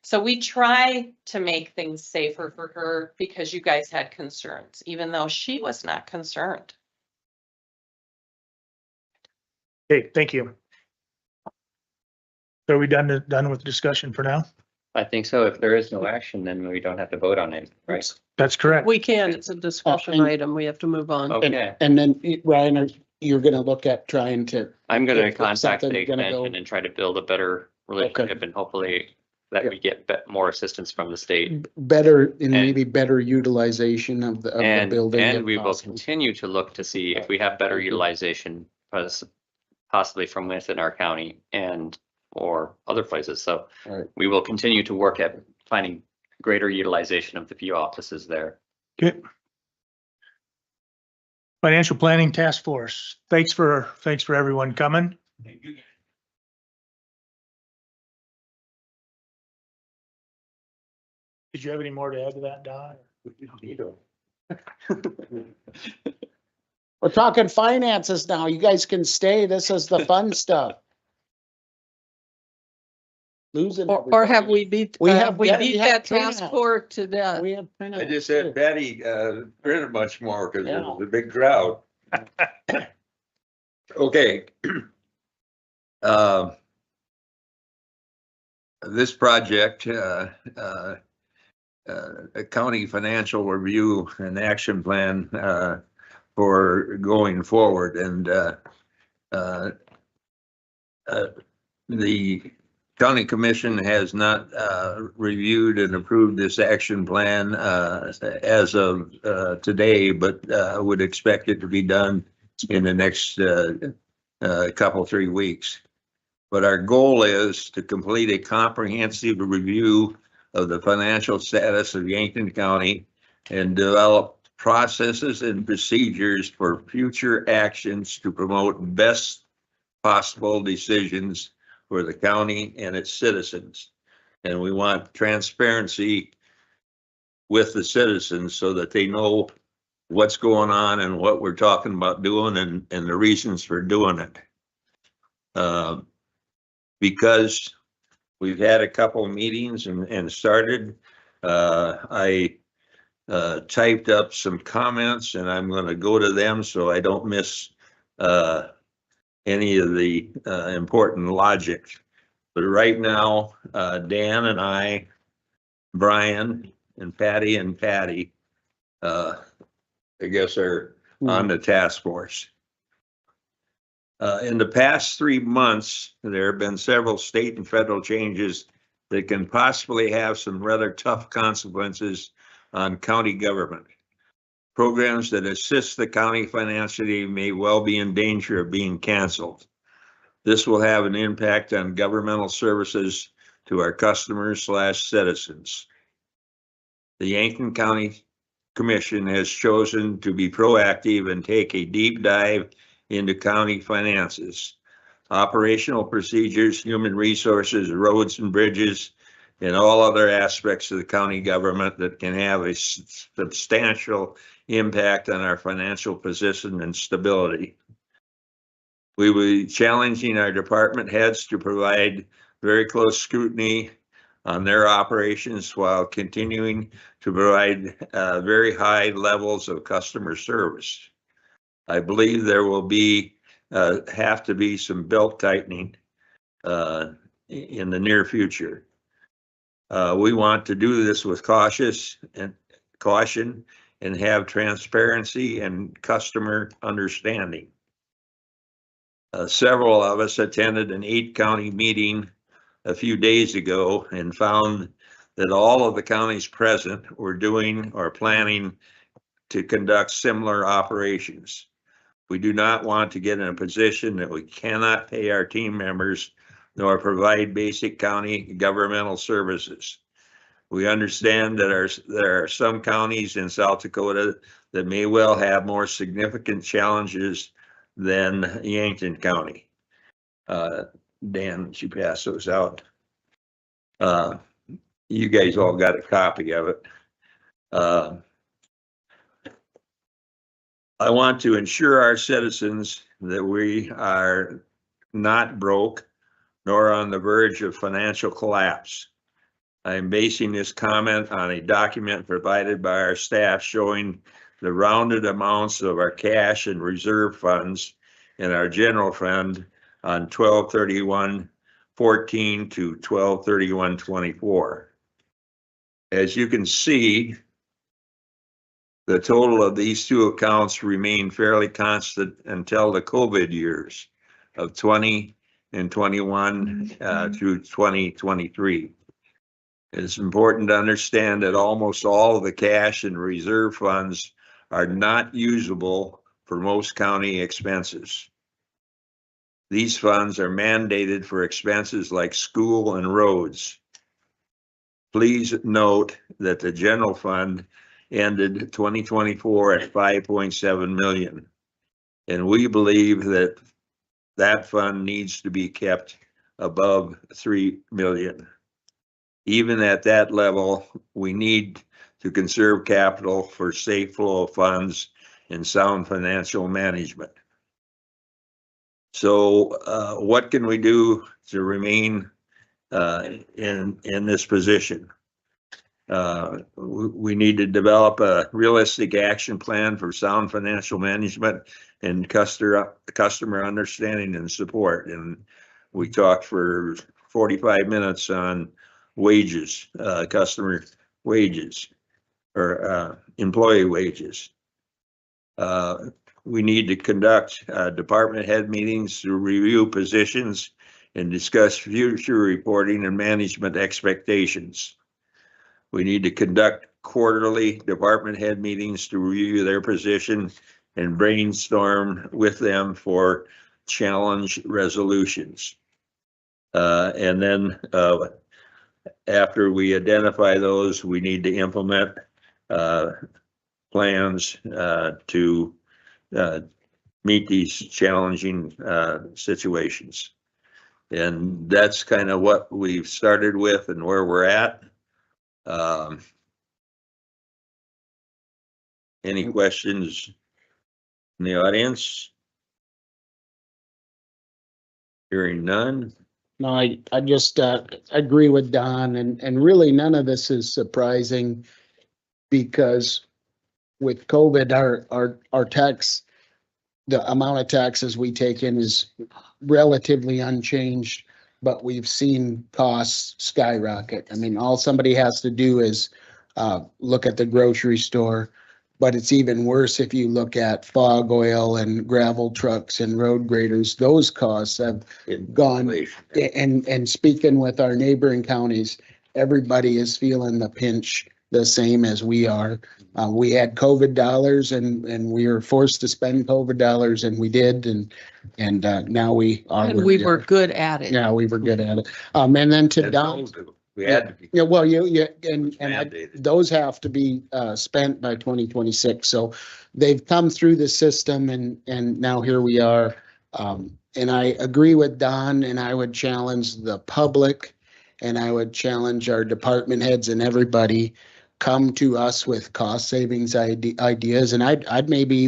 So we try to make things safer for her because you guys had concerns, even though she was not concerned. Okay, thank you. So are we done with the discussion for now? I think so. If there is no action, then we don't have to vote on it, right? That's correct. We can, it's a discussion and- item. We have to move on. Okay. And then Ryan, you're gonna look at trying to, I'm gonna If contact the something's gonna go- extension and try to build a better relationship and hopefully that we get more assistance from the state. better, and maybe better utilization of the And, building. and if we will possible. continue to look to see if we have better Thank you. utilization, possibly from within our county and or other places. So All right. we will continue to work at finding greater utilization of the few offices there. Okay. Financial Planning Task Force. Thanks for everyone coming. Did you have any more to add to that, Don? We're talking finances now. You guys can stay. This is the fun stuff. Losing. Or have we beat, We we have- we beat have that task printouts. force to death? We have I just had Patty, print a bunch more because there was a big crowd. Okay. This project, a county financial review and action plan, for going forward, and, the county commission has not, reviewed and approved this action plan, as of, today, but, would expect it to be done in the next, couple, 3 weeks. But our goal is to complete a comprehensive review of the financial status of Yankton County and develop processes and procedures for future actions to promote best possible decisions for the county and its citizens. And we want transparency with the citizens so that they know what's going on and what we're talking about doing and the reasons for doing it. Because we've had a couple of meetings and started, I typed up some comments and I'm going to go to them so I don't miss any of the important logic. But right now, Dan and I, Brian and Patty, I guess are on the task force. In the past 3 months, there have been several state and federal changes that can possibly have some rather tough consequences on county government. Programs that assist the county financially may well be in danger of being canceled. This will have an impact on governmental services to our customers/citizens. The Yankton County Commission has chosen to be proactive and take a deep dive into county finances, operational procedures, human resources, roads and bridges, and all other aspects of the county government that can have a substantial impact on our financial position and stability. We will be challenging our department heads to provide very close scrutiny on their operations while continuing to provide very high levels of customer service. I believe there will be have to be some belt tightening in the near future. We want to do this with caution and have transparency and customer understanding. Several of us attended an 8-county meeting a few days ago and found that all of the counties present were doing or planning to conduct similar operations. We do not want to get in a position that we cannot pay our team members nor provide basic county governmental services. We understand that there are some counties in South Dakota that may well have more significant challenges than Yankton County. Dan, she passed those out. You guys all got a copy of it. I want to ensure our citizens that we are not broke nor on the verge of financial collapse. I am basing this comment on a document provided by our staff showing the rounded amounts of our cash and reserve funds in our general fund on 12/31/14 to 12/31/24. As you can see, The total of these two accounts remained fairly constant until the COVID years of 20 and 21 through 2023. It's important to understand that almost all of the cash and reserve funds are not usable for most county expenses. These funds are mandated for expenses like school and roads. Please note that the general fund ended 2024 at 5.7 million. And we believe that that fund needs to be kept above 3 million. Even at that level, we need to conserve capital for safe flow of funds and sound financial management. So what can we do to remain in this position? We need to develop a realistic action plan for sound financial management and customer understanding and support. And we talked for 45 minutes on wages, customer wages, or employee wages. We need to conduct department head meetings to review positions and discuss future reporting and management expectations. We need to conduct quarterly department head meetings to review their position and brainstorm with them for challenge resolutions. And then after we identify those, we need to implement plans to meet these challenging situations. And that's kind of what we've started with and where we're at. Any questions in the audience? Hearing none. No, I just agree with Don, and really none of this is surprising because with COVID, our tax, the amount of taxes we take in is relatively unchanged, but we've seen costs skyrocket. I mean, all somebody has to do is look at the grocery store, but it's even worse if you look at fog oil and gravel trucks and road graders. Those costs have gone. And speaking with our neighboring counties, everybody is feeling the pinch the same as we are. We had COVID dollars and we were forced to spend COVID dollars, and we did, and now we are. And we were good at it. Yeah, we were good at it. And then to Don. We had to be. Yeah, well, and mandated. those have to be spent by 2026. So they've come through the system, and now here we are. And I agree with Don, and I would challenge the public, and I would challenge our department heads and everybody, come to us with cost savings ideas. And I'd maybe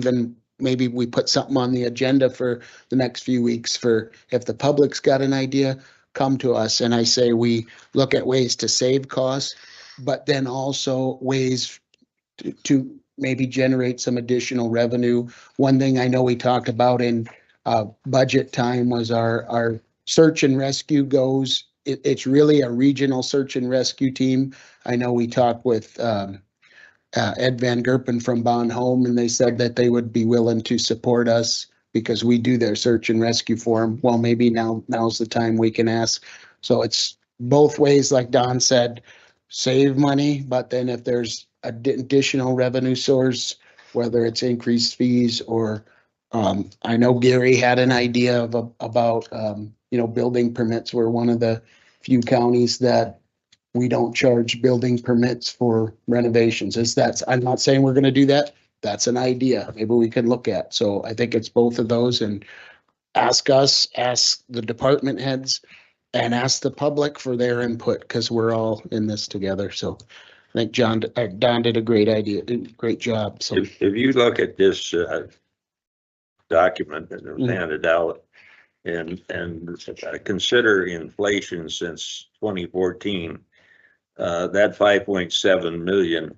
we put something on the agenda for the next few weeks for, if the public's got an idea, come to us. And I say we look at ways to save costs, but then also ways to maybe generate some additional revenue. One thing I know we talked about in budget time was our search and rescue goes. It's really a regional search and rescue team. I know we talked with Ed Van Gerpen from Bon Home, and they said that they would be willing to support us because we do their search and rescue for them. Well, maybe now's the time we can ask. So it's both ways, like Don said, save money, but then if there's additional revenue source, whether it's increased fees or I know Gary had an idea about building permits. We're one of the few counties that we don't charge building permits for renovations. I'm not saying we're going to do that. That's an idea maybe we can look at. So I think it's both of those, and ask the department heads and ask the public for their input, because we're all in this together. So I think Don did a great job. So if you look at this document that was handed out and consider inflation since 2014, that 5.7 million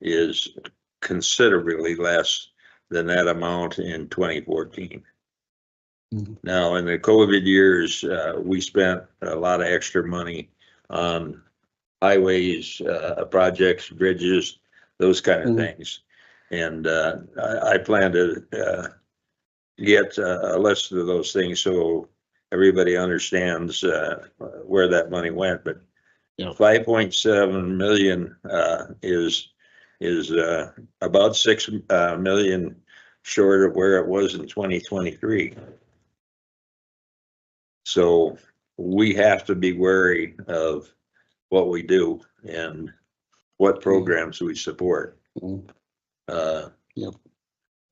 is considerably less than that amount in 2014. Now, in the COVID years, we spent a lot of extra money on highways, projects, bridges, those kind of things. And I plan to get a list of those things so everybody understands where that money went, but Yeah. 5.7 million is about 6 million short of where it was in 2023. So we have to be wary of what we do and what programs we support. Mhm. Yep.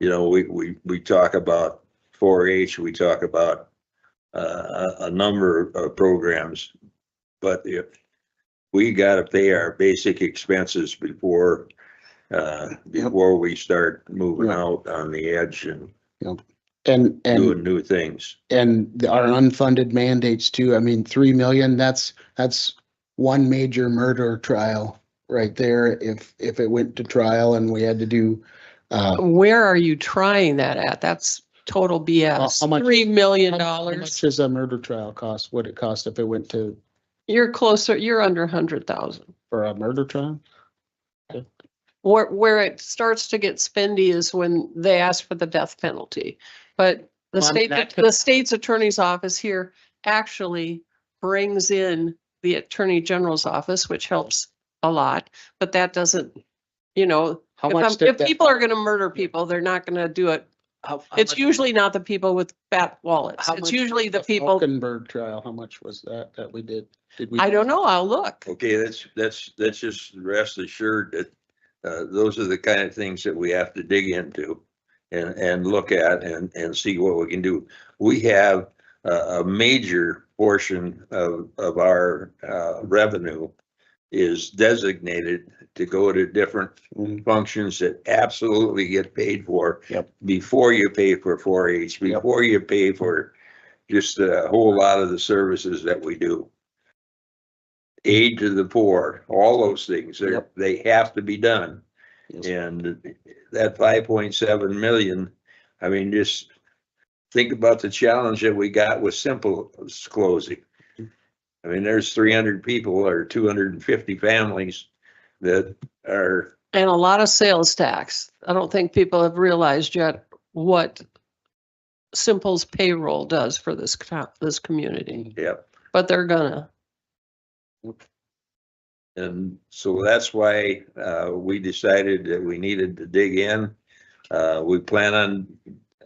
You know, we talk about 4-H, we talk about a number of programs, but if we gotta pay our basic expenses before we start moving Yep. out on the edge and And, doing new things. and our unfunded mandates too. I mean, 3 million, that's one major murder trial right there. If it went to trial and we had to do, Where are you trying that at? That's total How BS. much- $3 million. how much does a murder trial cost? What it cost if it went to, You're closer, you're under 100,000. for a murder trial? Where it starts to get spendy is when they ask for the death penalty. But the Well, I mean, state, that could- the state's attorney's office here actually brings in the attorney general's office, which helps a lot, but that doesn't, you know, How much did if that- people are gonna murder people, they're not gonna do it. how It's much- usually not the people with fat wallets. how It's much usually the was people, Falkenberg trial, how much was that we did? Did we? I don't know, I'll look. Okay, that's just rest assured that those are the kind of things that we have to dig into and look at and see what we can do. We have a major portion of our revenue is designated to go to different functions that absolutely get paid for. Yep. Before you pay for 4-H, Yep. before you pay for just a whole lot of the services that we do. Aid to the poor, all those things, Yep. they have to be done. Yes. And that 5.7 million, I mean, just think about the challenge that we got with Simple closing. I mean, there's 300 people or 250 families that are, And a lot of sales tax. I don't think people have realized yet what Simple's payroll does for this, this community, yeah. but they're gonna. And so that's why we decided that we needed to dig in. We plan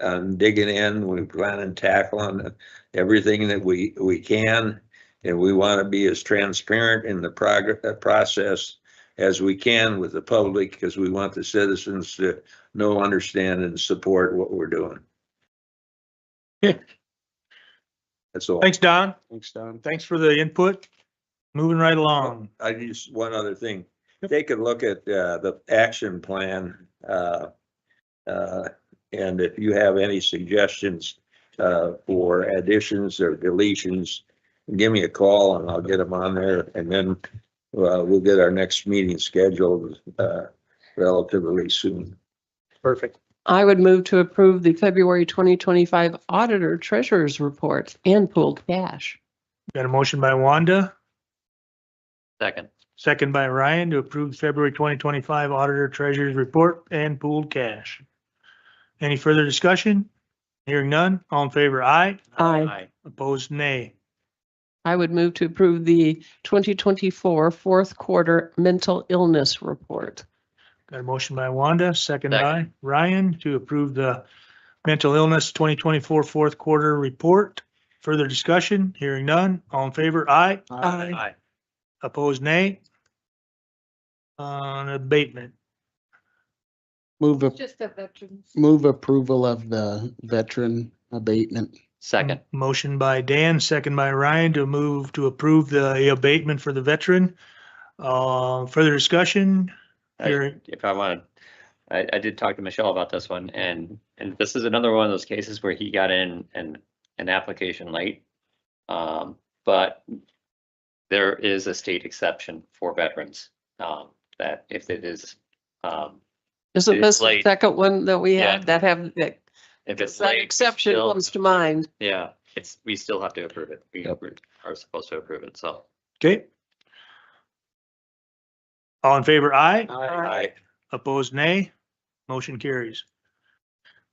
on digging in. We plan on tackling everything that we can. And we want to be as transparent in the process as we can with the public, because we want the citizens to know, understand, and support what we're doing. Yeah. That's all. Thanks, Don. Thanks, Don. Thanks for the input. Moving right along. I just, one other thing, take a look at the action plan. And if you have any suggestions for additions or deletions, give me a call and I'll get them on there, and then we'll get our next meeting scheduled relatively soon. Perfect. I would move to approve the February 2025 Auditor Treasurer's Report and pooled cash. Got a motion by Wanda, Second. second by Ryan to approve February 2025 Auditor Treasurer's Report and pooled cash. Any further discussion? Hearing none, all in favor, aye. Aye. Opposed, nay. I would move to approve the 2024 fourth quarter mental illness report. Got a motion by Wanda, second by Second. Ryan to approve the mental illness 2024 fourth quarter report. Further discussion? Hearing none, all in favor, aye. Aye. Opposed, nay. On abatement, Just the veterans. Move approval of the veteran abatement. Second. motion by Dan, second by Ryan to move to approve the abatement for the veteran. Further discussion? Hearing, If I want, I did talk to Michelle about this one, and this is another one of those cases where he got in an application late. But there is a state exception for veterans, that if it is, Isn't It's this the late. second one that we Yeah. had that have, that if it's that late. we exception still- comes to mind? Yeah, we still have to approve it. We Yep. are supposed to approve it, so. okay. All in favor, aye. Aye. Opposed, nay. Motion carries.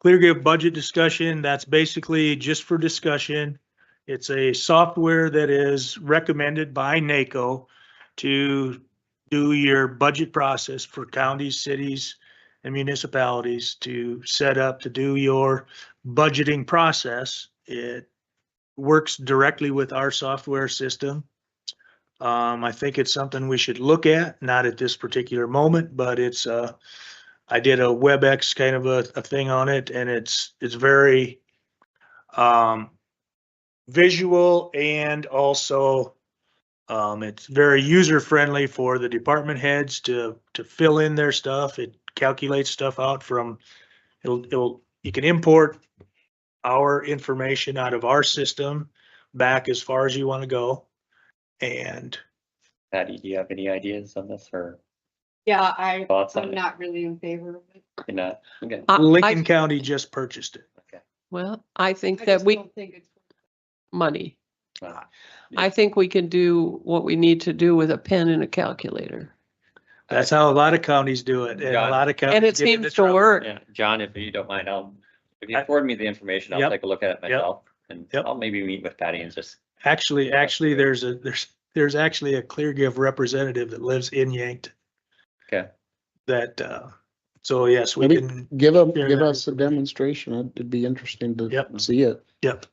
ClearGive budget discussion, that's basically just for discussion. It's a software that is recommended by NACO to do your budget process for counties, cities, and municipalities to set up to do your budgeting process. It works directly with our software system. I think it's something we should look at, not at this particular moment, but it's, I did a WebEx kind of a thing on it, and it's very, visual, and also, it's very user friendly for the department heads to fill in their stuff. It calculates stuff out from, you can import our information out of our system back as far as you want to go. And Patty, do you have any ideas on this or Yeah, thoughts on I'm it? not really in favor of it. You're not? Okay. Lincoln County just purchased it. Well, I think I that just we, don't think it's. money. Uh, I think we can do what we need to do with a pen and a calculator. That's how a lot of counties do it, and a Got it. lot of counties. And it get into seems to trouble. work. Yeah, John, if you don't mind, if you forward me the information, I'll Yep. take a look at it myself. And Yep. I'll maybe meet with Patty and just, Actually, there's actually a ClearGive representative that lives in Yankton. Okay. That, so yes, we Maybe can, give share give that us a demonstration. It'd be interesting to Yep. see it. yep.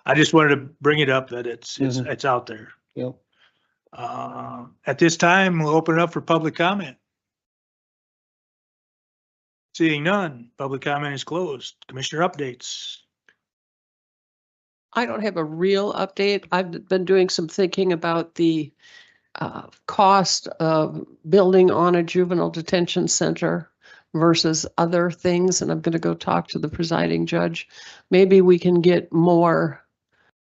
I just wanted to bring it up that it's out there. Yep. At this time, we'll open it up for public comment. Seeing none, public comment is closed. Commissioner updates. I don't have a real update. I've been doing some thinking about the cost of building on a juvenile detention center versus other things, and I'm going to go talk to the presiding judge. Maybe we can get more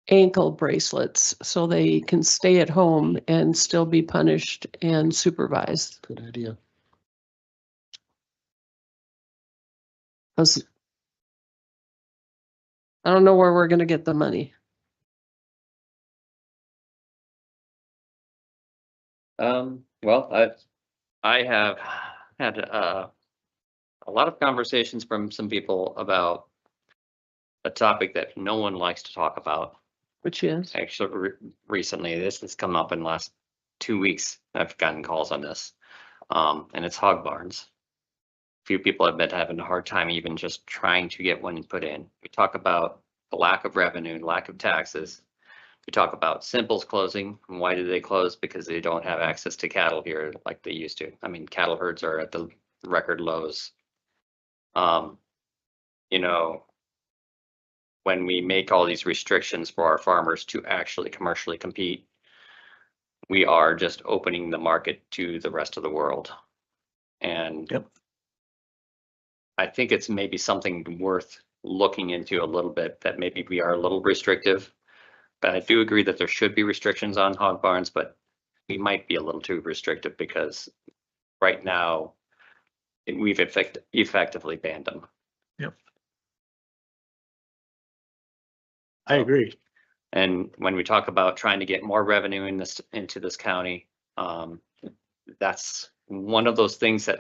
ankle bracelets so they can stay at home and still be punished and supervised. Good idea. 'Cause I don't know where we're going to get the money. well, I have had, a lot of conversations from some people about a topic that no one likes to talk about. Which is, Actually, recently, this has come up in the last 2 weeks. I've gotten calls on this. And it's hog barns. Few people have been having a hard time even just trying to get one put in. We talk about the lack of revenue, lack of taxes. We talk about Simple's closing. And why do they close? Because they don't have access to cattle here like they used to. I mean, cattle herds are at the record lows. You know, when we make all these restrictions for our farmers to actually commercially compete, we are just opening the market to the rest of the world. And Yep. I think it's maybe something worth looking into a little bit, that maybe we are a little restrictive. But I do agree that there should be restrictions on hog barns, but we might be a little too restrictive because right now we've effectively banned them. I agree. And when we talk about trying to get more revenue into this county, that's one of those things that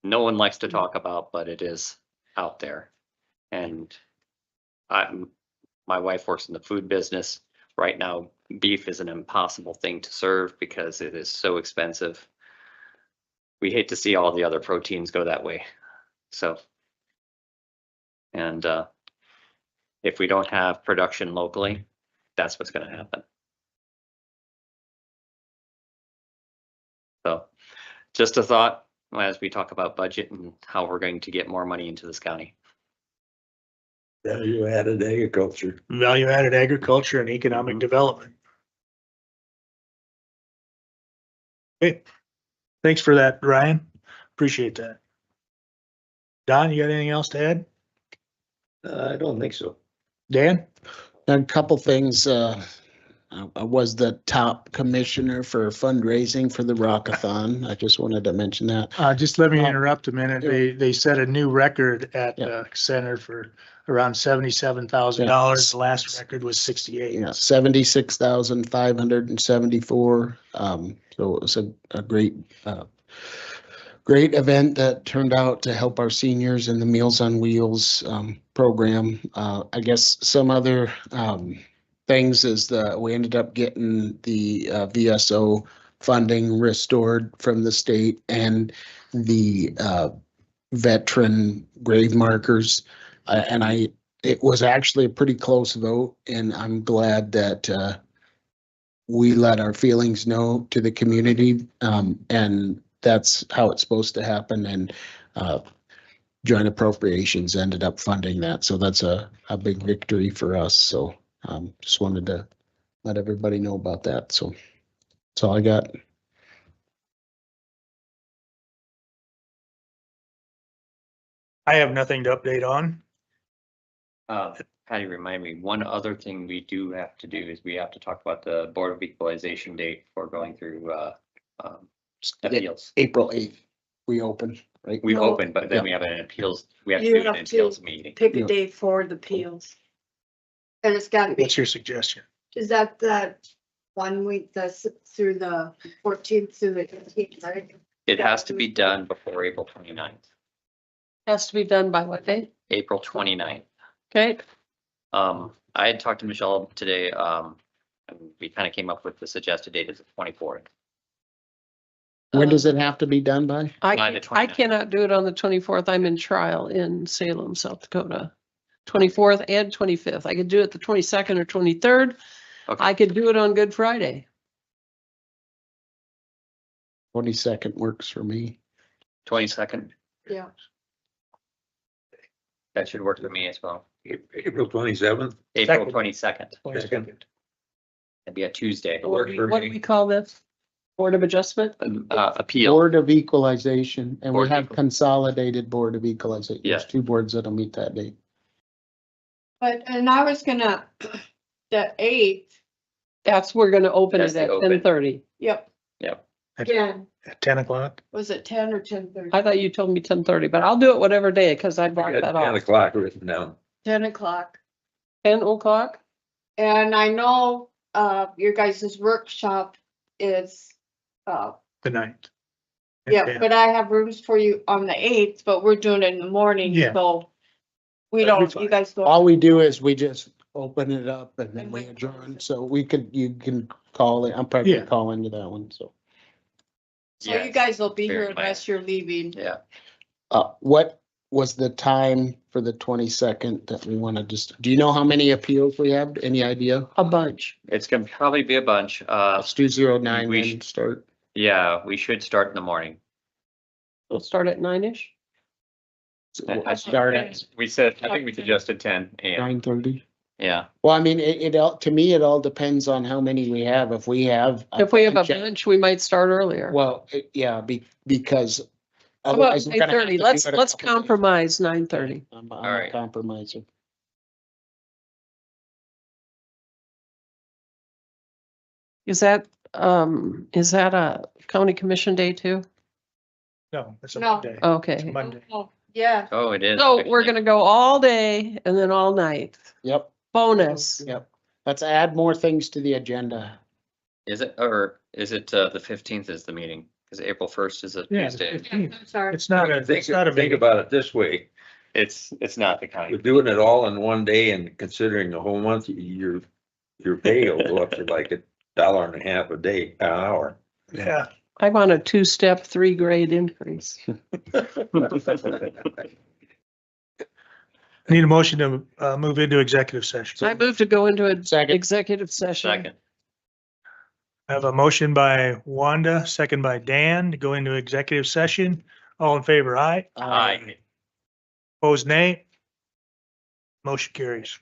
no one likes to talk about, but it is out there. And my wife works in the food business. Right now, beef is an impossible thing to serve because it is so expensive. We hate to see all the other proteins go that way. So, and if we don't have production locally, that's what's going to happen. So just a thought as we talk about budget and how we're going to get more money into this county. Value added agriculture. Value added agriculture and economic development. Okay. Thanks for that, Ryan. Appreciate that. Don, you got anything else to add? I don't think so. Dan? A couple things, I was the top commissioner for fundraising for the Rockathon. I just wanted to mention that. Just let me interrupt a minute. They set a new record at the center for around $77,000. The last record was 68. Yeah, 76,574. So it was a great great event that turned out to help our seniors in the Meals on Wheels program. I guess some other things is that we ended up getting the VSO funding restored from the state and the veteran grave markers. It was actually a pretty close vote, and I'm glad that we let our feelings know to the community, and that's how it's supposed to happen. And joint appropriations ended up funding that, so that's a big victory for us. So just wanted to let everybody know about that. So that's all I got. I have nothing to update on. Patty, remind me, one other thing we do have to do is we have to talk about the Board of Equalization date for going through appeals. April 8th, we open, right? We No. open, but then Yeah. we have an appeals, we have to You do an have to appeals meeting. Pick Yeah. a date for the appeals. And it's gotta be, What's your suggestion? is that 1 week that's through the 14th through the 18th, right? It has to be done before April 29th. Has to be done by what day? April 29th. Okay, I had talked to Michelle today, and we kind of came up with the suggested date as the 24th. When does it have to be done by? By the I 29th. cannot do it on the 24th. I'm in trial in Salem, South Dakota. 24th and 25th. I could do it the 22nd or 23rd. Okay. I could do it on Good Friday. 22nd works for me. 22nd, Yeah. that should work for me as well. April 27th. April Second. 22nd, Second. it'd be a Tuesday. What do we call this? Board of Adjustment? Appeal, Board of Equalization, and we Board of have Equal- consolidated Board of Equalization. Yeah. There's two boards that'll meet that day. But, and I was gonna, the 8th, That's, we're gonna open That's it the at open. 10:30. yep, yep. again, At 10 o'clock? was it 10 or 10:30? I thought you told me 10:30, but I'll do it whatever day because I I blocked got that 10 off. o'clock written down. 10 o'clock. 10 o'clock? And I know, your guys' workshop is, The 9th. At yeah, 10. but I have rooms for you on the 8th, but we're doing it in the morning, Yeah. so we That'd be don't, you fine. guys go. All we do is we just open it up and then we adjourn, so you can call it, I'm probably Yeah. gonna call into that one, so. So you guys will be Very here unless you're leaving. Yeah, What was the time for the 22nd that we wanna just, do you know how many appeals we have? Any idea? A bunch. it's gonna probably be a bunch. Let's do 09 we then start. Yeah, we should start in the morning. We'll start at 9-ish. I start at We said, I think we suggested 10 AM. 9:30. Yeah, Well, I mean, it all, to me, it all depends on how many we have. If we have. If we have a bunch, bunch, we might start earlier. Well, yeah, because. How about otherwise we're gonna have 9:30? to Let's do it a let's couple days. compromise 9:30. I'm All a right. compromiser. Is that a county commission day too? No, it's a No. Monday. It's Okay. Monday. Oh, yeah, oh, it is. So we're actually. gonna go all day and then all night. Yep, Bonus. yep. Let's add more things to the agenda. Is it, or is it, the 15th is the meeting? Because April 1st is a Yeah, Tuesday. 15th. I'm sorry. It's not a, Think, it's not a think meeting. about it this way. It's not the We're county. doing it all in one day and considering the whole month, your pay will go up to like $1.50 a day, an hour. Yeah. I want a 2-step, 3-grade increase. Need a motion to move into executive session. I move to go into an Second. executive session. Second, I have a motion by Wanda, second by Dan to go into executive session. All in favor, aye. aye. Opposed, nay. Motion carries.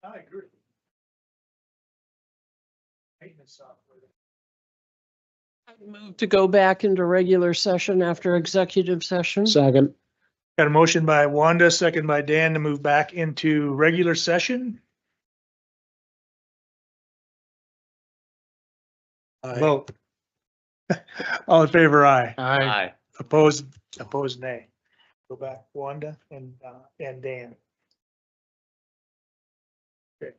I agree. Maintenance software. Move to go back into regular session after executive session. Second. Got a motion by Wanda, second by Dan to move back into regular session. Vote. All in favor, aye. Aye. Opposed, nay. Go back, Wanda and Dan. Okay.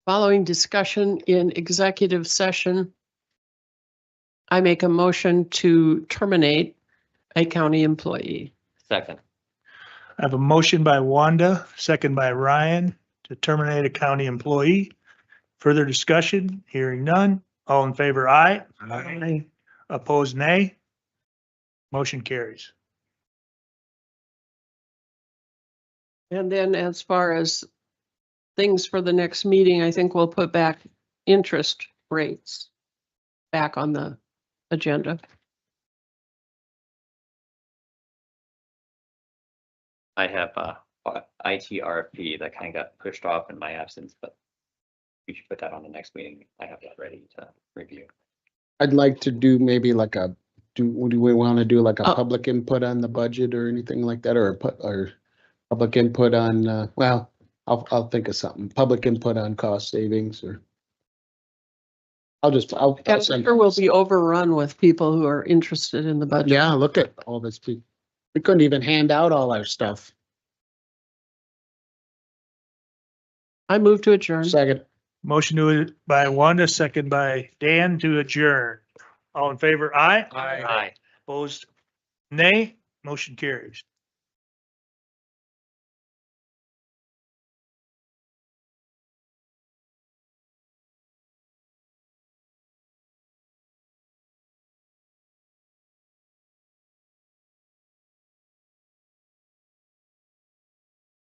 Following discussion in executive session, I make a motion to terminate a county employee. Second. I have a motion by Wanda, second by Ryan to terminate a county employee. Further discussion, hearing none. All in favor, aye. Aye. Opposed, nay. Motion carries. And then as far as things for the next meeting, I think we'll put back interest rates back on the agenda. I have IT RFP that kind of got pushed off in my absence, but we should put that on the next meeting. I have that ready to review. I'd like to do maybe like do we want to do like a Oh. public input on the budget or anything like that, or public input on, well, I'll think of something, public input on cost savings or. I'll I'm send. sure we'll be overrun with people who are interested in the budget. Yeah, look at all this. We couldn't even hand out all our stuff. I move to adjourn. Second. Motion by Wanda, second by Dan to adjourn. All in favor, aye. Aye. Opposed, nay. Motion carries.